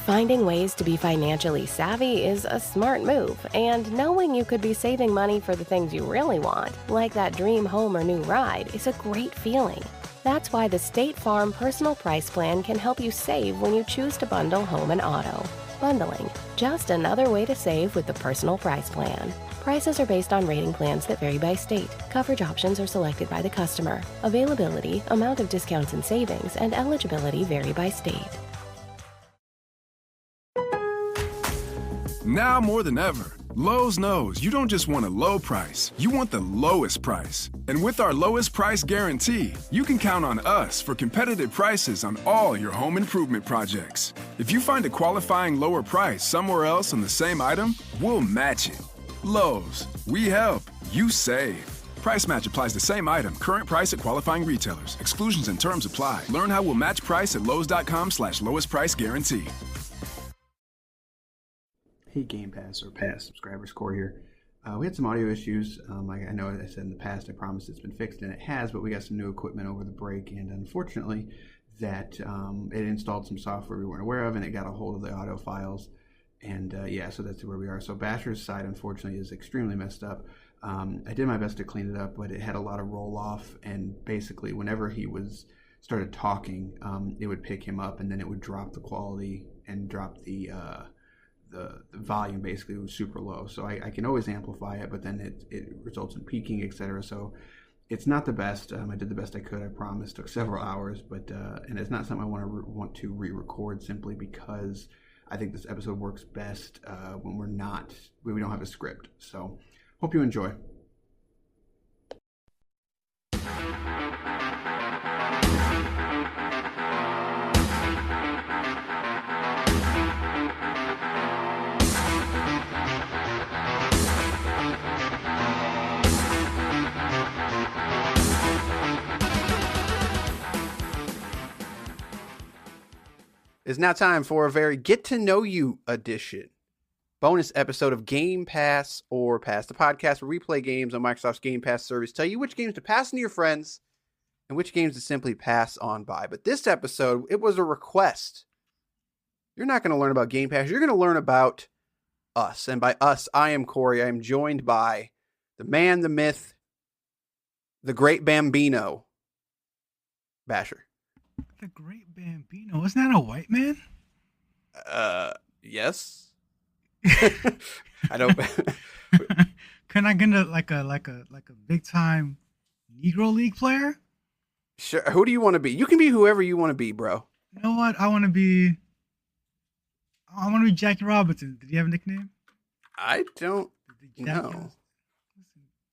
Finding ways to be financially savvy is a smart move, and knowing you could be saving money for the things you really want, like that dream home or new ride, is a great feeling. That's why the State Farm Personal Price Plan can help you save when you choose to bundle home and auto. Bundling, just another way to save with the Personal Price Plan. Prices are based on rating plans that vary by state. Coverage options are selected by the customer. Availability, amount of discounts and savings, and eligibility vary by state. Now more than ever, Lowe's knows you don't just want a low price, you want the lowest price. And with our lowest price guarantee, you can count on us for competitive prices on all your home improvement projects. If you find a qualifying lower price somewhere else on the same item, we'll match it. Lowe's, we help, you save. Price match applies to same item. Current price at qualifying retailers. Exclusions and terms apply. Learn how we'll match price at lowes.com/lowest price guarantee. Hey, Game Pass or past subscribers, Cory here. We had some audio issues. Like I know I said in the past, I promised it's been fixed, and it has, but we got some new equipment over the break, and unfortunately, that it installed some software we weren't aware of, and it got a hold of the audio files, and so that's where we are. So Basher's side, unfortunately, is extremely messed up. I did my best to clean it up, but it had a lot of roll-off, and basically, whenever he started talking, it would pick him up, and then it would drop the quality and drop the volume. Basically was super low, so I can always amplify it, but then it results in peaking, etc. So it's not the best. I did the best I could, I promise. Took several hours, but and it's not something I want to re-record, simply because I think this episode works best when we don't have a script. So hope you enjoy. It's now time for a very get-to-know-you edition. Bonus episode of Game Pass or Pass, the podcast where we play games on Microsoft's Game Pass service, tell you which games to pass on to your friends and which games to simply pass on by. But this episode, it was a request. You're not going to learn about Game Pass. You're going to learn about us. And by us, I am Cory. I am joined by the man, the myth, the great Bambino, Basher. The Great Bambino. Isn't that a white man? Yes. I don't. Can I get like a big time Negro League player? Sure. Who do you want to be? You can be whoever you want to be, bro. You know what? I want to be Jackie Robinson. Did he have a nickname? I don't know.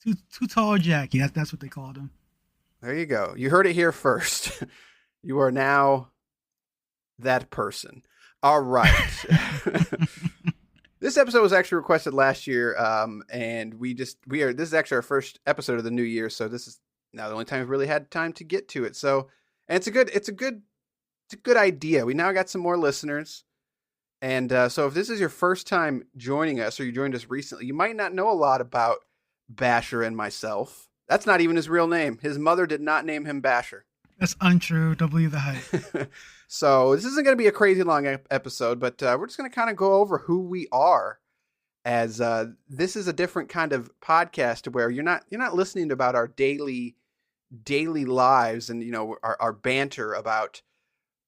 Too tall Jackie. That's what they called him. There you go. You heard it here first. You are now that person. All right. This episode was actually requested last year, and this is actually our first episode of the new year, so this is now the only time we've really had time to get to it. So, and it's a good idea. We now got some more listeners, and so if this is your first time joining us, or you joined us recently, you might not know a lot about Basher and myself. That's not even his real name. His mother did not name him Basher. That's untrue. Don't believe the hype. So this isn't going to be a crazy long episode, but we're just going to kind of go over who we are, as this is a different kind of podcast where you're not listening to about our daily lives and our banter about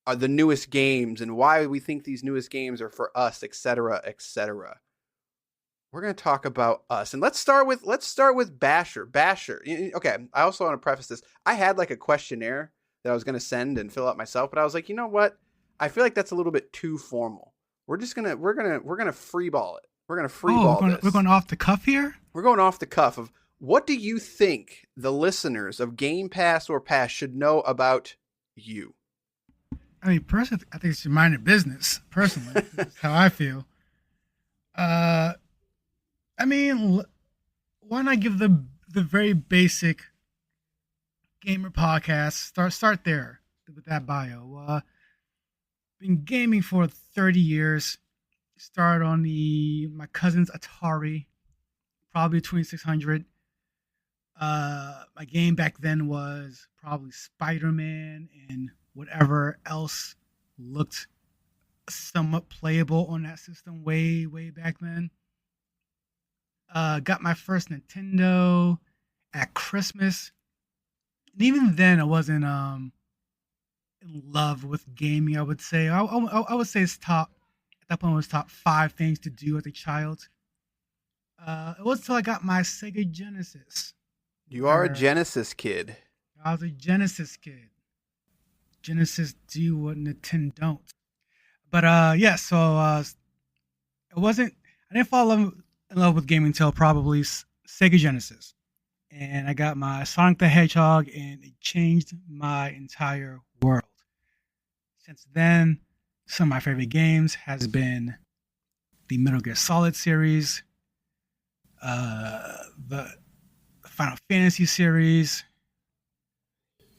the newest games and why we think these newest games are for us, etc., etc. We're going to talk about us, and let's start with Basher. Basher. Okay. I also want to preface this. I had like a questionnaire that I was going to send and fill out myself, but I was like, you know what? I feel like that's a little bit too formal. We're gonna freeball it. We're gonna freeball this. We're going off the cuff here. We're going off the cuff of what do you think the listeners of Game Pass or Pass should know about you? I mean, personally, I think it's your mind of business. Personally, that's how I feel. I mean, why not give the very basic gamer podcast? Start there with that bio. Been gaming for 30 years. Started on my cousin's Atari, probably 2600. My game back then was probably Spider-Man and whatever else looked somewhat playable on that system way back then. Got my first Nintendo at Christmas, and even then I wasn't in love with gaming. I would say I would say it's top at that point was top 5 things to do as a child. It was until I got my Sega Genesis. You are a Where Genesis kid. I was a Genesis kid. Genesis do what Nintendo don't. But yeah, so it wasn't. I didn't fall in love with gaming until probably Sega Genesis, and I got my Sonic the Hedgehog, and it changed my entire world. Since then, some of my favorite games has been the Metal Gear Solid series, the Final Fantasy series,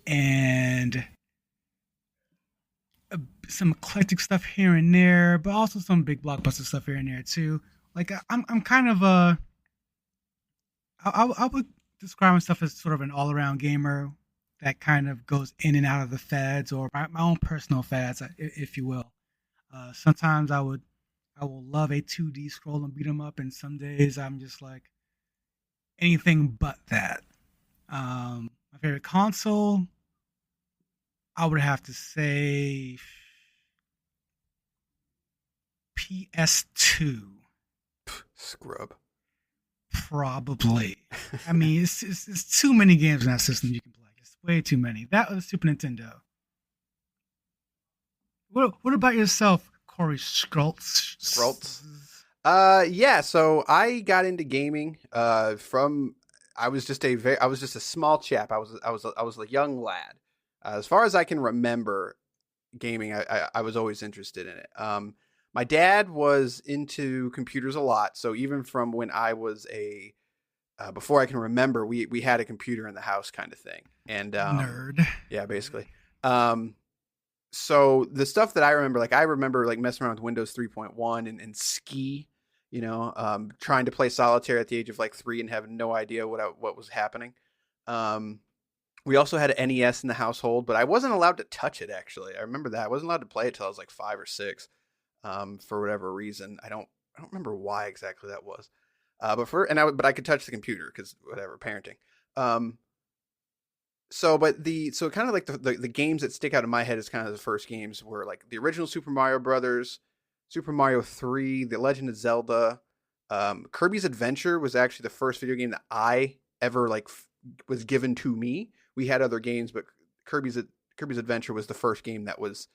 and some eclectic stuff here and there, but also some big blockbuster stuff here and there too. Like I'm kind of I would describe myself as sort of an all around gamer that kind of goes in and out of the fads or my own personal fads, if you will. Sometimes I will love a 2D scroll and beat 'em up, and some days I'm just like anything but that. My favorite console, I would have to say PS2. Scrub. Probably. I mean, it's too many games in that system you can play. It's way too many. That was Super Nintendo. What about yourself, Corey Schultz? Schultz? Yeah, so I got into gaming from I was just a small chap. I was a young lad. As far as I can remember gaming, I was always interested in it. My dad was into computers a lot, so even from when I was before I can remember, we had a computer in the house kind of thing. And nerd. Yeah, basically. So the stuff that I remember, like messing around with Windows 3.1 and Ski, trying to play solitaire at the age of like 3 and have no idea what was happening. We also had an NES in the household, but I wasn't allowed to touch it. Actually, I remember that I wasn't allowed to play it till I was like 5 or 6, for whatever reason. I don't remember why exactly that was. But I could touch the computer because whatever, parenting. So kind of like the games that stick out in my head is kind of the first games were like the original Super Mario Brothers, Super Mario 3, The Legend of Zelda, Kirby's Adventure was actually the first video game that I ever was given to me. We had other games, but Kirby's Adventure was the first game that was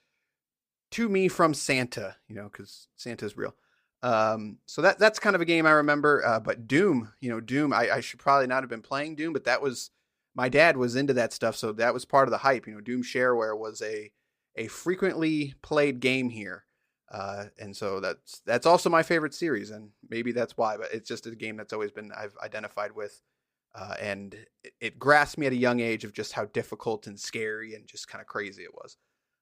to me from Santa, because Santa's real. So that's kind of a game I remember. But Doom, Doom, I should probably not have been playing Doom, but my dad was into that stuff, so that was part of the hype. Doom Shareware was a frequently played game here. And so that's also my favorite series, and maybe that's why, but it's just a game that's always been, I've identified with, and it grasped me at a young age of just how difficult and scary and just kind of crazy it was.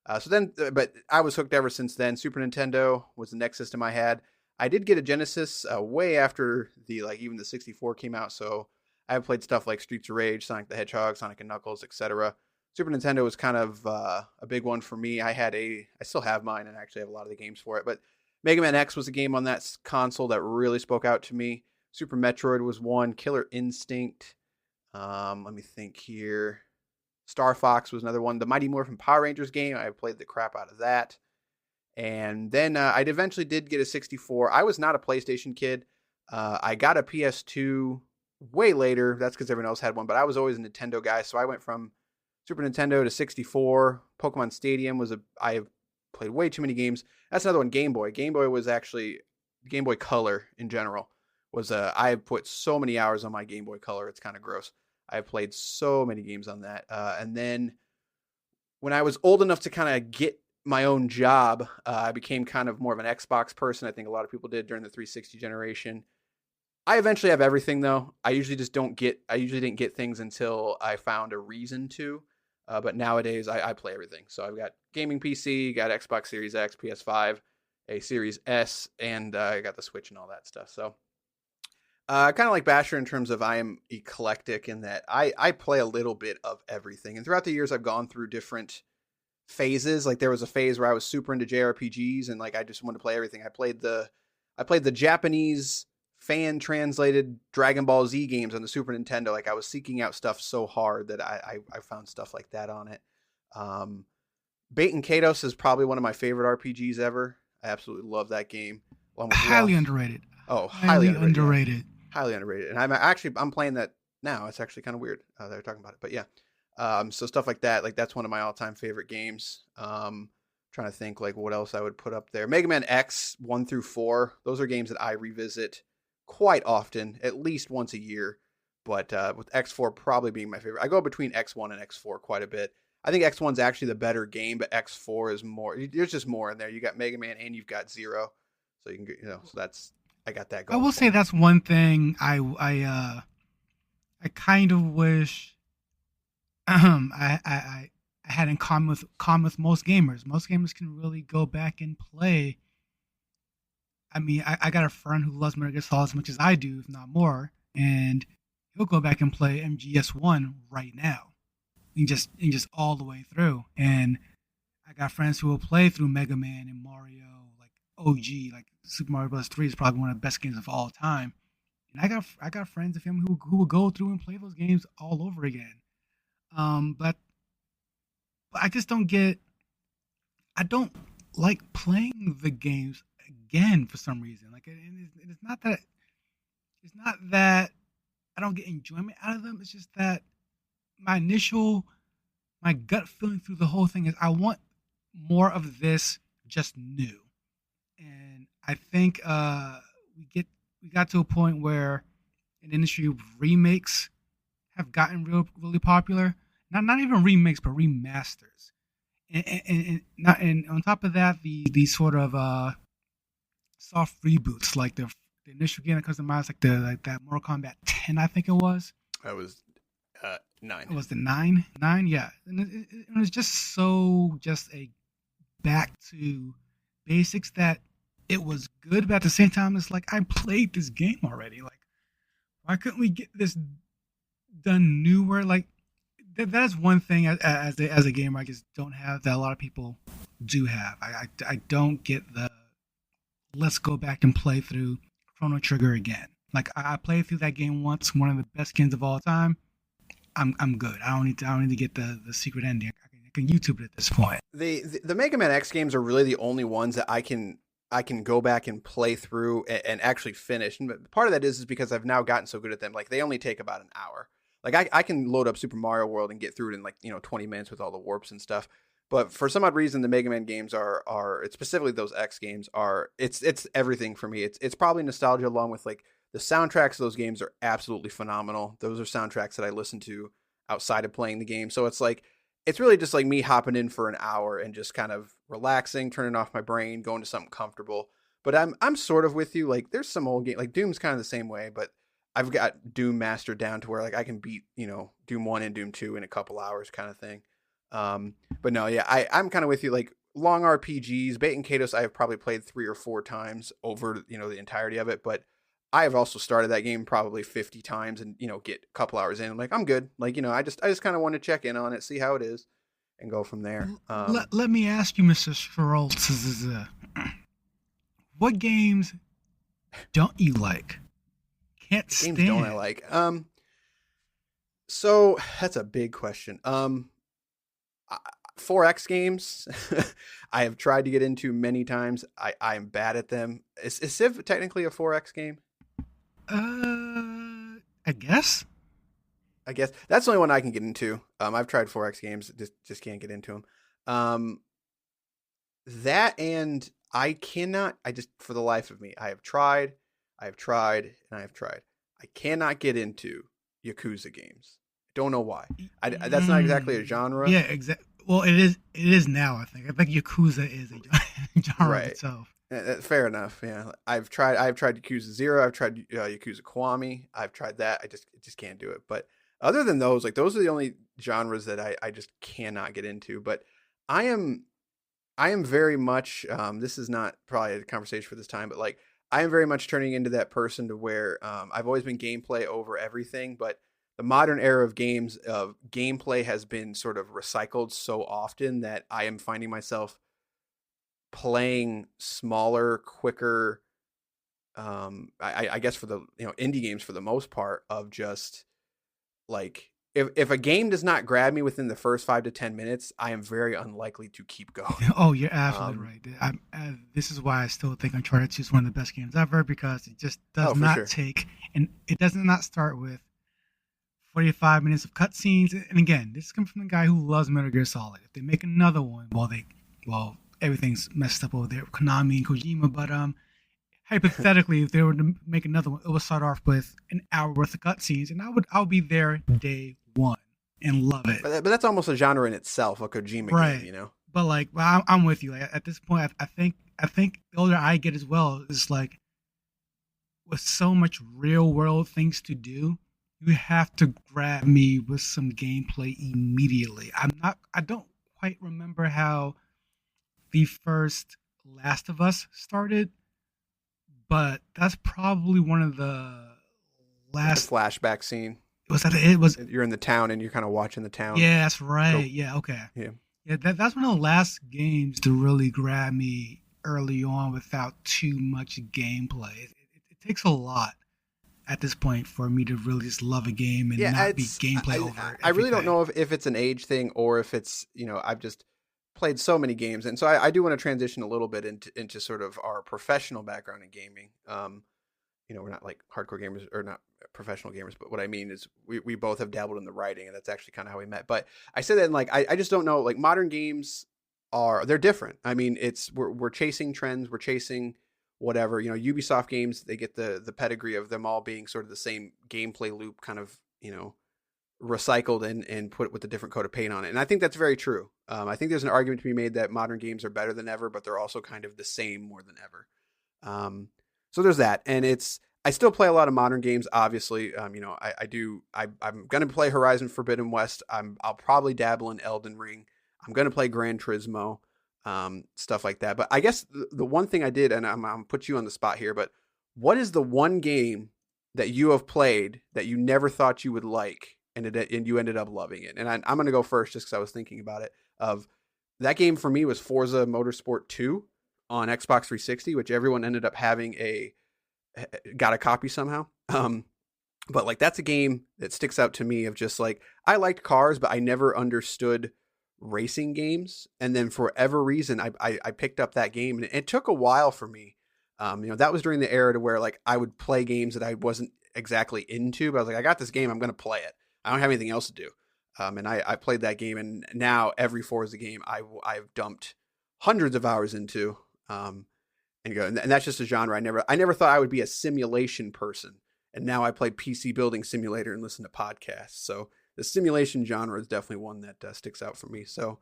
But I was hooked ever since then. Super Nintendo was the next system I had. I did get a Genesis, way after even the 64 came out. So I have played stuff like Streets of Rage, Sonic the Hedgehog, Sonic and Knuckles, etc. Super Nintendo was kind of a big one for me. I still have mine and actually have a lot of the games for it. But Mega Man X was a game on that console that really spoke out to me. Super Metroid was one. Killer Instinct. Let me think here. Star Fox was another one. The Mighty Morphin Power Rangers game, I played the crap out of that. And then I eventually did get a 64. I was not a PlayStation kid. I got a PS2 way later. That's because everyone else had one, but I was always a Nintendo guy. So I went from Super Nintendo to 64. Pokemon Stadium I have played way too many games. That's another one. Game Boy. Game Boy was actually Game Boy Color in general. I have put so many hours on my Game Boy Color. It's kind of gross. I've played so many games on that. And then when I was old enough to kind of get my own job, I became kind of more of an Xbox person. I think a lot of people did during the 360 generation. I eventually have everything though. I usually didn't get things until I found a reason to. But nowadays I play everything. So I've got gaming PC, got Xbox Series X, PS5, a Series S, and I got the Switch and all that stuff. So kind of like Basher in terms of I am eclectic in that I play a little bit of everything. And throughout the years, I've gone through different phases. Like there was a phase where I was super into JRPGs and like I just wanted to play everything. I played the Japanese fan translated Dragon Ball Z games on the Super Nintendo. Like I was seeking out stuff so hard that I found stuff like that on it. Bait and Kados is probably one of my favorite RPGs ever. I absolutely love that game. Highly underrated. Oh, highly underrated. Yeah. Highly underrated. And I'm playing that now. It's actually kind of weird that we're talking about it, but yeah. So stuff like that, like that's one of my all-time favorite games. Trying to think like what else I would put up there. Mega Man X 1 through 4. Those are games that I revisit quite often, at least once a year. But with X4 probably being my favorite. I go between X1 and X4 quite a bit. I think X1's actually the better game, but X4 is more. There's just more in there. You got Mega Man and you've got Zero, so you can so that's I got that going. I will say that's one thing I kind of wish I had in common with most gamers. Most gamers can really go back and play. I mean, I got a friend who loves Metal Gear Solid as much as I do, if not more, and he'll go back and play MGS1 right now. And just all the way through. And I got friends who will play through Mega Man and Mario, like OG, like Super Mario Bros. 3 is probably one of the best games of all time. And I got friends of him who will go through and play those games all over again. But I just don't like playing the games again for some reason. Like it's not that I don't get enjoyment out of them. It's just that my gut feeling through the whole thing is I want more of this, just new. And I think we got to a point where an industry of remakes have gotten really popular. Not even remakes, but remasters. And on top of that, the sort of soft reboots, like the initial game that comes to mind is like that Mortal Kombat 10, I think it was. That was 9. It was the 9? 9, yeah. And it was just a back to basics that it was good, but at the same time, it's like, I played this game already. Like, why couldn't we get this done newer? Like, that's one thing as a gamer I just don't have that a lot of people do have. I don't get the let's go back and play through Chrono Trigger again. Like, I played through that game once, one of the best games of all time. I'm good. I don't need to get the secret ending. I can YouTube it at this point. The Mega Man X games are really the only ones that I can go back and play through and actually finish. And part of that is because I've now gotten so good at them. Like they only take about an hour. Like I can load up Super Mario World and get through it in like 20 minutes with all the warps and stuff. But for some odd reason, the Mega Man games are specifically those X games it's everything for me. It's probably nostalgia along with like the soundtracks of those games are absolutely phenomenal. Those are soundtracks that I listen to outside of playing the game. So it's like, it's really just like me hopping in for an hour and just kind of relaxing, turning off my brain, going to something comfortable. But I'm sort of with you. Like there's some old game, like Doom's kind of the same way, but I've got Doom mastered down to where like I can beat, Doom 1 and Doom 2 in a couple hours kind of thing. But no, yeah, I'm kind of with you. Like long RPGs, Bait and Kados, I have probably played 3 or 4 times over, the entirety of it. But I have also started that game probably 50 times and, get a couple hours in. I'm like, I'm good. Like, I just kind of want to check in on it, see how it is and go from there. Let me ask you, Mr. Stroltz, what games don't you like? Can't stand. Games don't I like? So that's a big question. 4X games, I have tried to get into many times. I am bad at them. Is Civ technically a 4X game? I guess that's the only one I can get into. I've tried 4X games, just can't get into them. That and I cannot. I just for the life of me, I have tried, and I have tried. I cannot get into Yakuza games. Don't know why. That's not exactly a genre. Yeah, exactly. Well, it is. It is now. I think Yakuza is a genre right. itself. Fair enough. Yeah, I've tried Yakuza 0. I've tried Yakuza Kiwami. I've tried that. I just can't do it. But other than those, like those are the only genres that I just cannot get into. But I am very much. This is not probably a conversation for this time, but like I am very much turning into that person to where I've always been gameplay over everything. But the modern era of games of gameplay has been sort of recycled so often that I am finding myself playing smaller, quicker, I guess for the indie games for the most part, of just like if a game does not grab me within the first 5 to 10 minutes, I am very unlikely to keep going. Oh, you're absolutely right. This is why I still think Uncharted 2 is one of the best games ever, because it just does not take, and it does not start with 45 minutes of cutscenes. And again, this comes from the guy who loves Metal Gear Solid. If they make another one, well, everything's messed up over there, Konami and Kojima. But hypothetically, if they were to make another one, it would start off with an hour worth of cutscenes, and I'll be there day one and love it. But that's almost a genre in itself, a Kojima game, you know. But like, I'm with you. Like, at this point, I think the older I get as well, is like, with so much real world things to do, you have to grab me with some gameplay immediately. I don't quite remember how the first Last of Us started, but that's probably one of the last the flashback scene. It was you're in the town and you're kind of watching the town. Yeah, that's right. Cool. Yeah, okay. Yeah. That's one of the last games to really grab me early on without too much gameplay. It takes a lot at this point for me to really just love a game and not be gameplay over. I really don't know if it's an age thing or if it's, I've just played so many games. And so I do want to transition a little bit into sort of our professional background in gaming. We're not like hardcore gamers, or not professional gamers, but what I mean is we both have dabbled in the writing, and that's actually kind of how we met. But I say that, and like, I just don't know, like, modern games they're different. I mean, we're chasing trends, we're chasing whatever, Ubisoft games, they get the pedigree of them all being sort of the same gameplay loop, kind of, recycled and put with a different coat of paint on it. And I think that's very true. I think there's an argument to be made that modern games are better than ever, but they're also kind of the same more than ever. So there's that. And I still play a lot of modern games, obviously. I'm going to play Horizon Forbidden West. I'll probably dabble in Elden Ring. I'm going to play Gran Turismo, stuff like that. But I guess the one thing I did, and I'm going to put you on the spot here, but what is the one game that you have played that you never thought you would like, and you ended up loving it? And I'm going to go first just because I was thinking about it. That game for me was Forza Motorsport 2 on Xbox 360, which everyone ended up having got a copy somehow. But like, that's a game that sticks out to me of just like, I liked cars, but I never understood racing games. And then for whatever reason, I picked up that game, and it took a while for me. That was during the era to where like I would play games that I wasn't exactly into, but I was like, I got this game, I'm going to play it. I don't have anything else to do. And I played that game, and now every Forza game I've dumped hundreds of hours into, and that's just a genre I never thought I would be a simulation person, and now I play PC building simulator and listen to podcasts. So the simulation genre is definitely one that sticks out for me. So,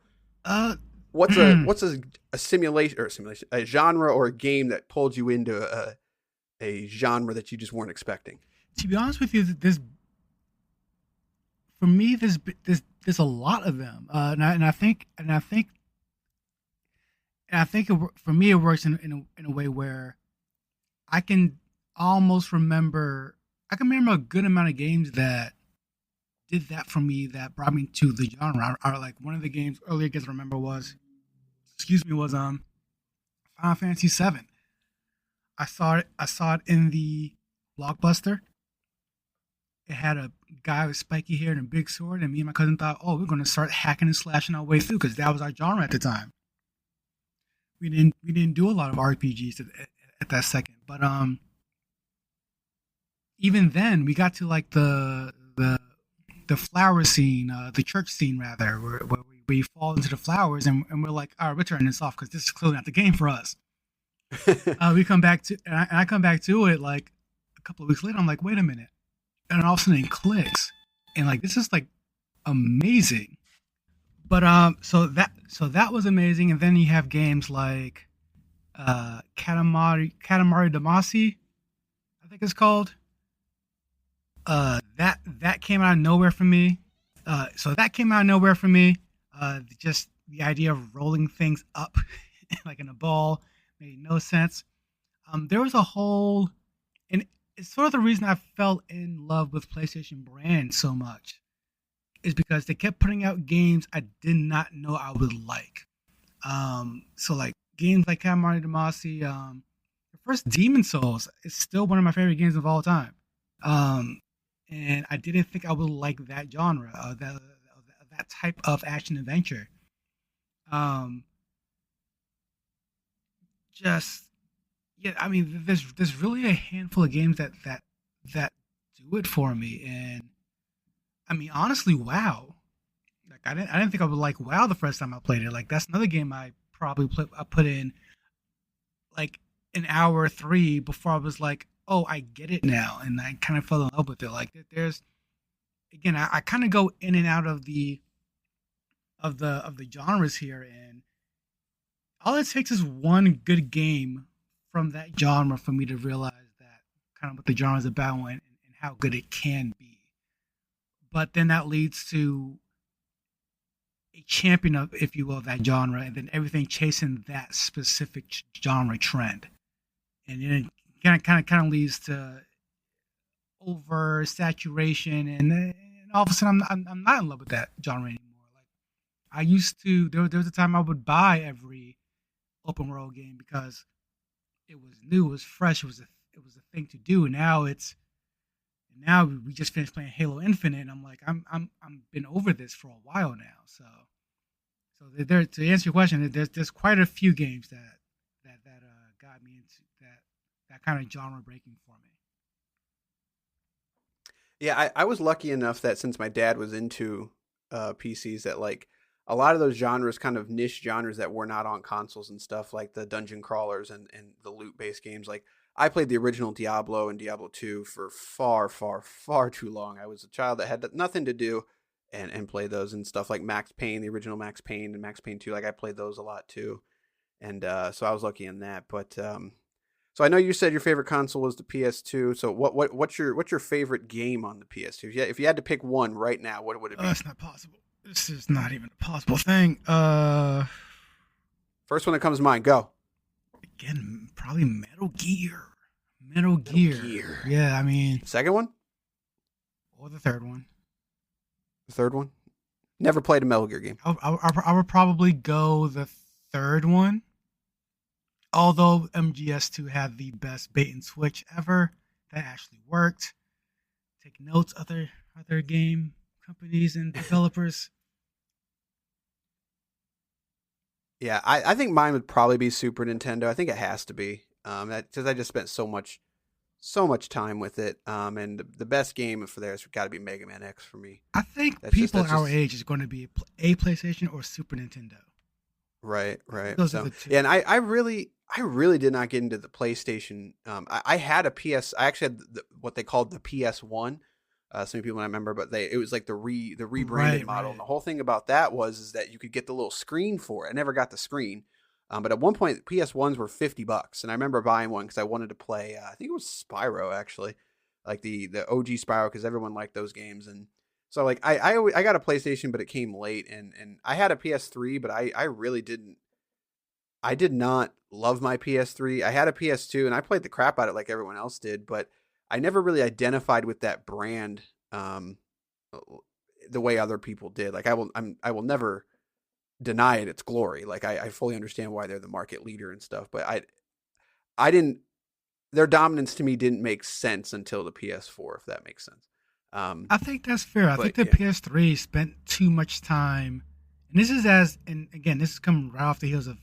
what's a genre or a game that pulled you into a genre that you just weren't expecting? To be honest with you, for me, there's a lot of them, and I think for me, it works in a way where I can almost remember. I can remember a good amount of games that did that for me, that brought me to the genre. Or like, one of the earlier games I remember was Final Fantasy VII. I saw it in the Blockbuster. It had a guy with spiky hair and a big sword, and me and my cousin thought, we're going to start hacking and slashing our way through, because that was our genre at the time. We didn't do a lot of RPGs at that second, but even then we got to like the flower scene, the church scene rather, where we fall into the flowers, and we're like, all right, we're turning this off because this is clearly not the game for us. I come back to it like a couple of weeks later. I'm like, wait a minute, and all of a sudden it clicks, and like, this is like amazing. But so that was amazing, and then you have games like Katamari Damacy, I think it's called. That came out of nowhere for me. Just the idea of rolling things up like in a ball made no sense. There was a whole, and it's sort of the reason I fell in love with PlayStation brand so much is because they kept putting out games I did not know I would like. So like games like Katamari Damacy, the first Demon Souls is still one of my favorite games of all time. Um, and I didn't think I would like that genre, that type of action adventure. Um, just yeah, I mean, there's really a handful of games that do it for me, and I mean, honestly, WoW. Like I didn't think I would like WoW the first time I played it. Like that's another game I put in like an hour or three before I was like, oh, I get it now, and I kind of fell in love with it. Like there's again, I kind of go in and out of the genres here, and all it takes is one good game from that genre for me to realize that kind of what the genre is about and how good it can be. But then that leads to a champion of, if you will, that genre, and then everything chasing that specific genre trend, and then it kind of leads to oversaturation, and all of a sudden I'm not in love with that genre anymore. Like I used to, there was a time I would buy every open world game because it was new, it was fresh, it was a thing to do. And now we just finished playing Halo Infinite, and I'm like I'm been over this for a while now. So there, to answer your question, there's quite a few games that got me into that kind of genre breaking for me. Yeah, I was lucky enough that since my dad was into PCs, that like a lot of those genres, kind of niche genres that were not on consoles and stuff, like the dungeon crawlers and the loot based games. Like I played the original Diablo and Diablo 2 for far, far, far too long. I was a child that had nothing to do and played those, and stuff like Max Payne, the original Max Payne and Max Payne 2. Like I played those a lot too. And so I was lucky in that. But so I know you said your favorite console was the PS2. So what's your favorite game on the PS2? If you had to pick one right now, what would it be? That's not possible. This is not even a possible thing. First one that comes to mind, go. Again, probably Metal Gear. Metal Gear. Yeah, I mean, Second one? or the third one. The third one? Never played a Metal Gear game. I would probably go the third one. Although MGS2 had the best bait and switch ever, that actually worked. Take notes, other game companies and developers. Yeah, I think mine would probably be Super Nintendo. I think it has to be. Because I just spent so much time with it. And the best game for there has got to be Mega Man X for me. I think That's people just- our age is going to be a PlayStation or Super Nintendo. Right. Those So, are the two. yeah, and I really did not get into the PlayStation. I had a PS. I actually had what they called the PS1. Some people might remember, but it was like the rebranded model. Right. And the whole thing about that is that you could get the little screen for it. I never got the screen. But at one point, PS1s were $50, and I remember buying one because I wanted to play. I think it was Spyro, actually, like the OG Spyro, because everyone liked those games. And so, like, I got a PlayStation, but it came late, and I had a PS3, but I really didn't. I did not love my PS3. I had a PS2, and I played the crap out of it like everyone else did, but I never really identified with that brand the way other people did. Like I will never deny it its glory. Like I fully understand why they're the market leader and stuff, but I didn't. Their dominance to me didn't make sense until the PS4, if that makes sense. I think that's fair. I but, think the yeah. PS3 spent too much time, and this is coming right off the heels of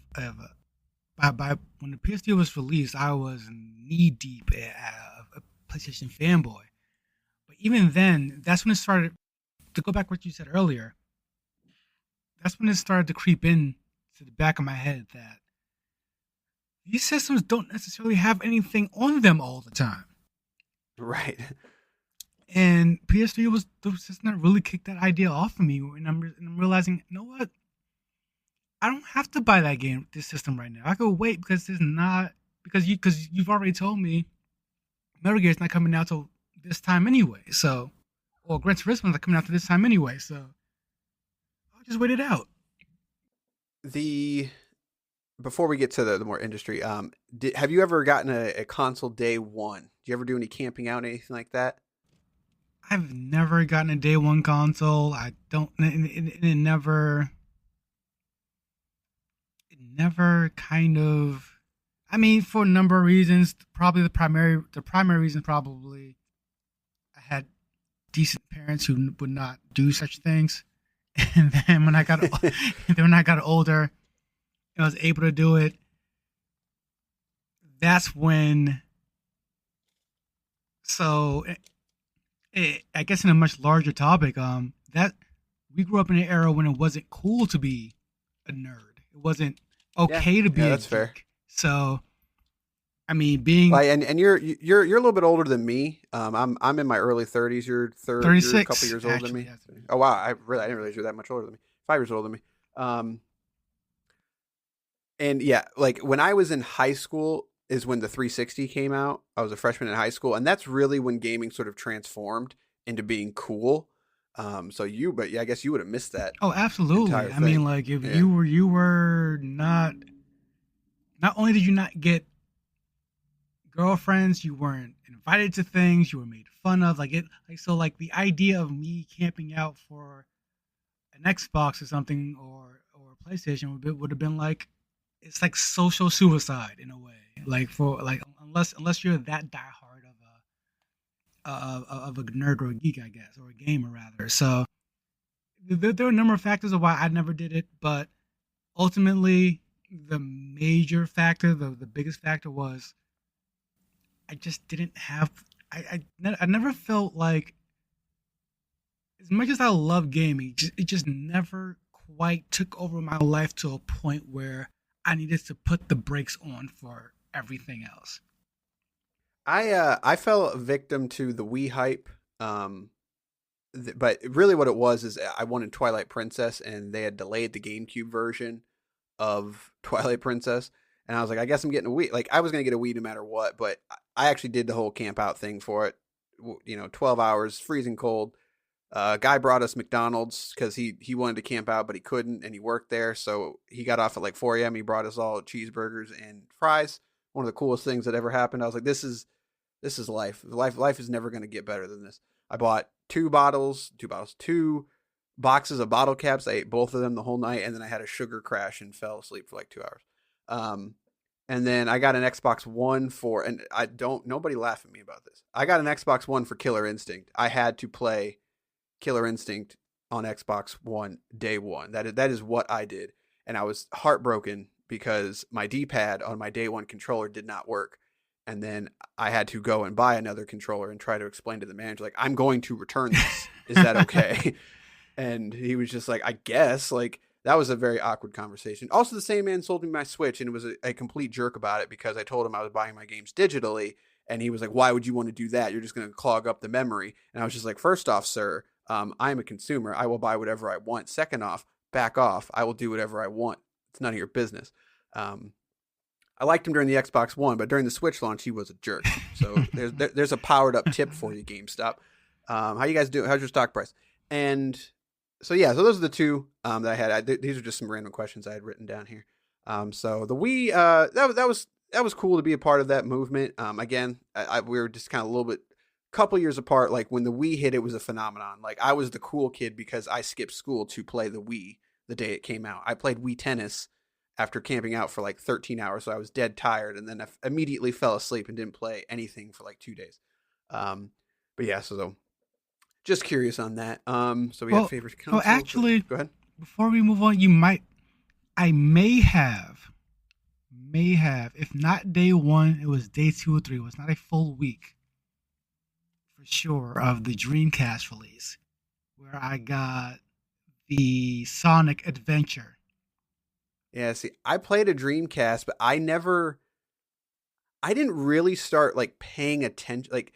by when the PS3 was released, I was knee deep a PlayStation fanboy. But even then, that's when it started to go back to what you said earlier. That's when it started to creep in to the back of my head that these systems don't necessarily have anything on them all the time. Right. And PS3 was the system that really kicked that idea off of me. And I'm realizing, you know what? I don't have to buy this system right now. I could wait because you've already told me Metal Gear's not coming out till this time anyway. So, or Gran Turismo's not coming out till this time anyway. So, I'll just wait it out. before we get to the more industry, have you ever gotten a console day one? Do you ever do any camping out, anything like that? I've never gotten a day one console. I don't. It never kind of. I mean, for a number of reasons. Probably the primary reason probably I had decent parents who would not do such things. And then when I got older, and I was able to do it. That's when. So, I guess in a much larger topic, that we grew up in an era when it wasn't cool to be a nerd. It wasn't okay to be a that's geek. fair. So, I mean, being and you're a little bit older than me. I'm in my early 30s. You're 36, you're a couple years older than me. Actually. Oh wow, I didn't realize you're that much older than me. 5 years older than me. And yeah, like when I was in high school is when the 360 came out. I was a freshman in high school, and that's really when gaming sort of transformed into being cool. But yeah, I guess you would have missed that. Oh, absolutely. I mean, like if you were not only did you not get girlfriends, you weren't invited to things, you were made fun of. Like the idea of me camping out for an Xbox or something or a PlayStation would have been like, it's like social suicide in a way. Like unless you're that diehard of a nerd or a geek, I guess, or a gamer rather. So there are a number of factors of why I never did it, but ultimately the major factor, the biggest factor was I just didn't have. I never felt like, as much as I love gaming, it just never quite took over my life to a point where I needed to put the brakes on for everything else. I fell a victim to the Wii hype, but really what it was is I wanted Twilight Princess, and they had delayed the GameCube version of Twilight Princess, and I was like, I guess I'm getting a Wii. Like I was gonna get a Wii no matter what, but I actually did the whole camp out thing for it. 12 hours, freezing cold. Guy brought us McDonald's because he wanted to camp out, but he couldn't, and he worked there, so he got off at like 4 a.m. He brought us all cheeseburgers and fries. One of the coolest things that ever happened. I was like, this is life. Life is never going to get better than this. I bought two boxes of bottle caps. I ate both of them the whole night, and then I had a sugar crash and fell asleep for like 2 hours. And then I got an Xbox One nobody laugh at me about this. I got an Xbox One for Killer Instinct. I had to play Killer Instinct on Xbox One day one. That is what I did. And I was heartbroken because my D-pad on my day one controller did not work. And then I had to go and buy another controller and try to explain to the manager, like, I'm going to return this. Is that okay? And he was just like, I guess. Like, that was a very awkward conversation. Also, the same man sold me my Switch and was a complete jerk about it because I told him I was buying my games digitally. And he was like, why would you want to do that? You're just going to clog up the memory. And I was just like, first off, sir, I'm a consumer. I will buy whatever I want. Second off, back off. I will do whatever I want. It's none of your business. I liked him during the Xbox One, but during the Switch launch, he was a jerk. So there's a powered up tip for you, GameStop. How you guys doing? How's your stock price? And so those are the two that I had. These are just some random questions I had written down here. So the Wii, that was cool to be a part of that movement. Again, we were just kind of a little bit, couple years apart. Like when the Wii hit, it was a phenomenon. Like I was the cool kid because I skipped school to play the Wii the day it came out. I played Wii Tennis after camping out for like 13 hours. So I was dead tired and then I immediately fell asleep and didn't play anything for like 2 days. But yeah, so just curious on that. So we had favorite console. Well, actually, go ahead. Before we move on, I may have, if not day one, it was day 2 or 3. It was not a full week for sure of the Dreamcast release, where I got the Sonic Adventure. Yeah, see, I played a Dreamcast, but I didn't really start like paying attention, like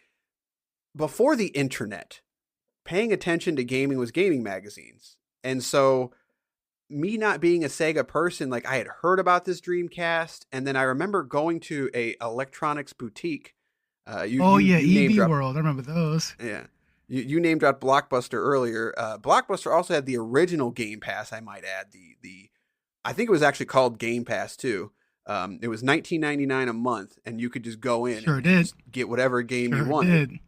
before the internet, paying attention to gaming was gaming magazines. And so me not being a Sega person, like I had heard about this Dreamcast, and then I remember going to a electronics boutique. You EB World. I remember those. Yeah. You name dropped Blockbuster earlier. Blockbuster also had the original Game Pass, I might add, the I think it was actually called Game Pass too. It was $19.99 a month, and you could just go in Sure and did. just get whatever game you Sure wanted. did.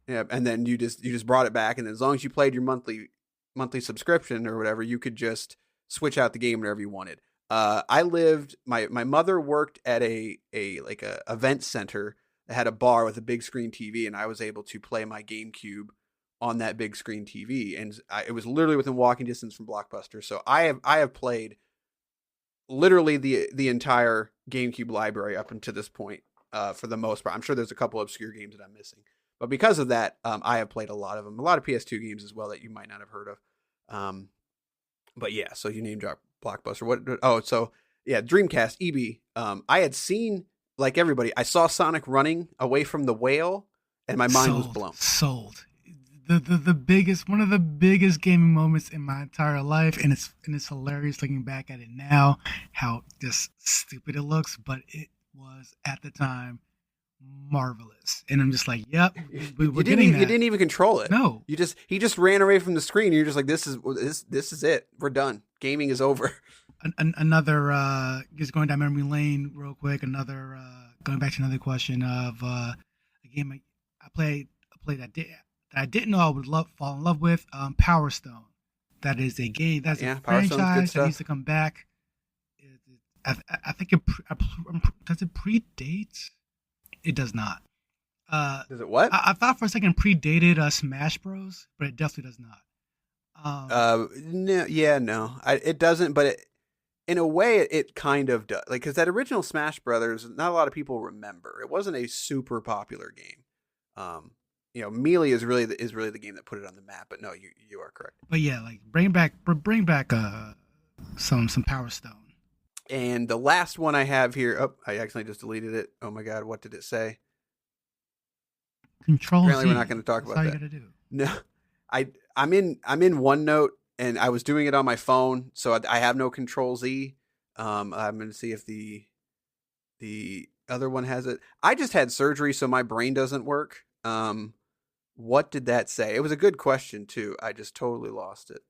Yeah, and then you just brought it back, and as long as you played your monthly subscription or whatever, you could just switch out the game whenever you wanted. My mother worked at a event center that had a bar with a big screen TV, and I was able to play my GameCube on that big screen TV, and it was literally within walking distance from Blockbuster. So I have played literally the entire GameCube library up until this point, for the most part. I'm sure there's a couple obscure games that I'm missing, but because of that, I have played a lot of them. A lot of PS2 games as well that you might not have heard of. But yeah, so you name drop Blockbuster. Dreamcast, EB. I had seen, like everybody, I saw Sonic running away from the whale, and my mind was blown. Sold. The biggest, one of the biggest gaming moments in my entire life, and it's hilarious looking back at it now, how just stupid it looks, but it was at the time marvelous. And I'm just like, yep, we're getting that. You didn't even control it. No, he just ran away from the screen. And you're just like, this is it. We're done. Gaming is over. Another just going down memory lane real quick. Another going back to another question of a game I played that I didn't know I would fall in love with. Power Stone. That is a game. That's a franchise that needs to come back. I think does it predate? It does not. Does it what? I thought for a second predated Smash Bros, but it definitely does not. No. It doesn't. But in a way, it kind of does. Like, because that original Smash Brothers, not a lot of people remember. It wasn't a super popular game. Melee is really the game that put it on the map. But no, you are correct. But yeah, like bring back some Power Stone. And the last one I have here, I accidentally just deleted it. Oh my God, what did it say? Control Apparently Z. we're not going to talk about that. That's all you gotta do. No, I'm in OneNote, and I was doing it on my phone, so I have no Control Z. I'm going to see if the other one has it. I just had surgery, so my brain doesn't work. What did that say? It was a good question too. I just totally lost it.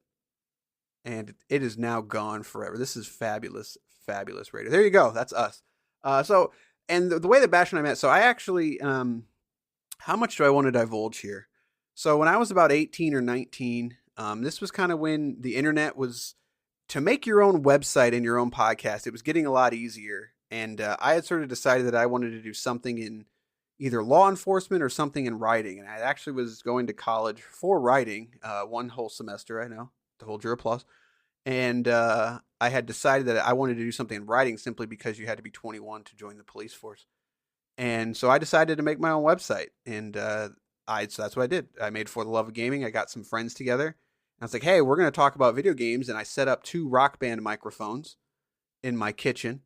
And it is now gone forever. This is fabulous radio. There you go. That's us. And the way that Basher and I met, so I actually, how much do I want to divulge here? So when I was about 18 or 19, this was kind of when the internet was, to make your own website and your own podcast, it was getting a lot easier. And I had sort of decided that I wanted to do something in either law enforcement or something in writing. And I actually was going to college for writing, one whole semester, I know, to hold your applause. And I had decided that I wanted to do something in writing simply because you had to be 21 to join the police force. And so I decided to make my own website. And so that's what I did. I made For the Love of Gaming. I got some friends together. And I was like, hey, we're going to talk about video games. And I set up 2 Rock Band microphones in my kitchen.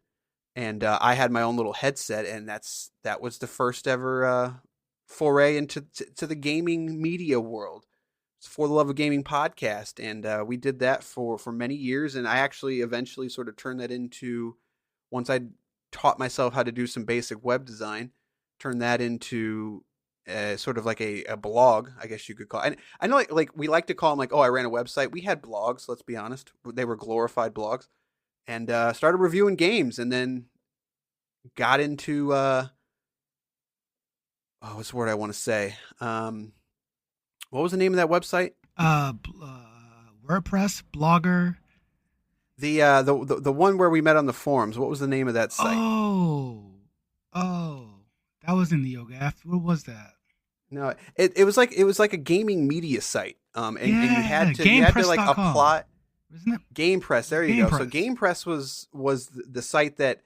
And I had my own little headset. And that was the first ever foray into the gaming media world. For the Love of Gaming podcast, and we did that for many years, and I actually eventually sort of turned that into, once I taught myself how to do some basic web design, turned that into sort of like a blog, I guess you could call it. And I know like we like to call them like, oh, I ran a website. We had blogs, let's be honest. They were glorified blogs, and started reviewing games, and then got into what's the word I want to say? What was the name of that website? WordPress, Blogger. The one where we met on the forums. What was the name of that site? Oh, that was in the Yoga. What was that? No, it was like a gaming media site. And you had to like apply. Isn't it? GamePress. There you go. So GamePress was the site that,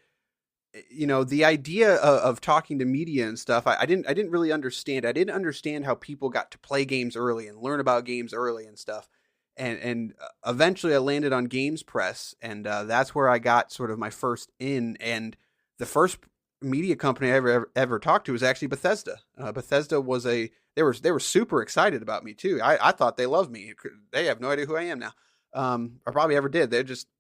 the idea of talking to media and stuff, I didn't really understand. I didn't understand how people got to play games early and learn about games early and stuff. And eventually I landed on Games Press, and that's where I got sort of my first in. And the first media company I ever talked to was actually Bethesda. Bethesda was they were super excited about me too. I thought they loved me. They have no idea who I am now, or probably ever did.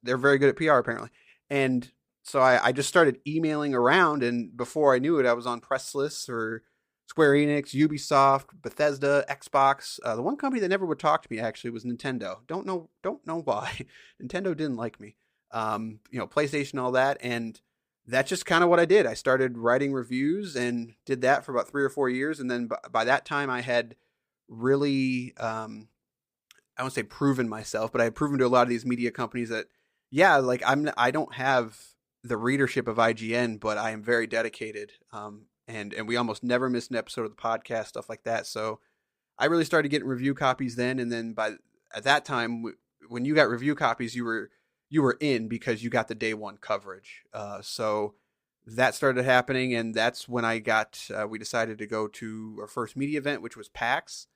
They're very good at PR apparently. And so I just started emailing around, and before I knew it, I was on press lists for Square Enix, Ubisoft, Bethesda, Xbox. The one company that never would talk to me actually was Nintendo. Don't know why. Nintendo didn't like me. PlayStation, all that. And that's just kind of what I did. I started writing reviews and did that for about 3 or 4 years. And then by that time I had really, I won't say proven myself, but I had proven to a lot of these media companies that, yeah, like I don't have the readership of IGN, but I am very dedicated. And we almost never miss an episode of the podcast, stuff like that. So I really started getting review copies then. And then at that time, when you got review copies, you were in because you got the day one coverage. So that started happening. And that's when we decided to go to our first media event, which was PAX.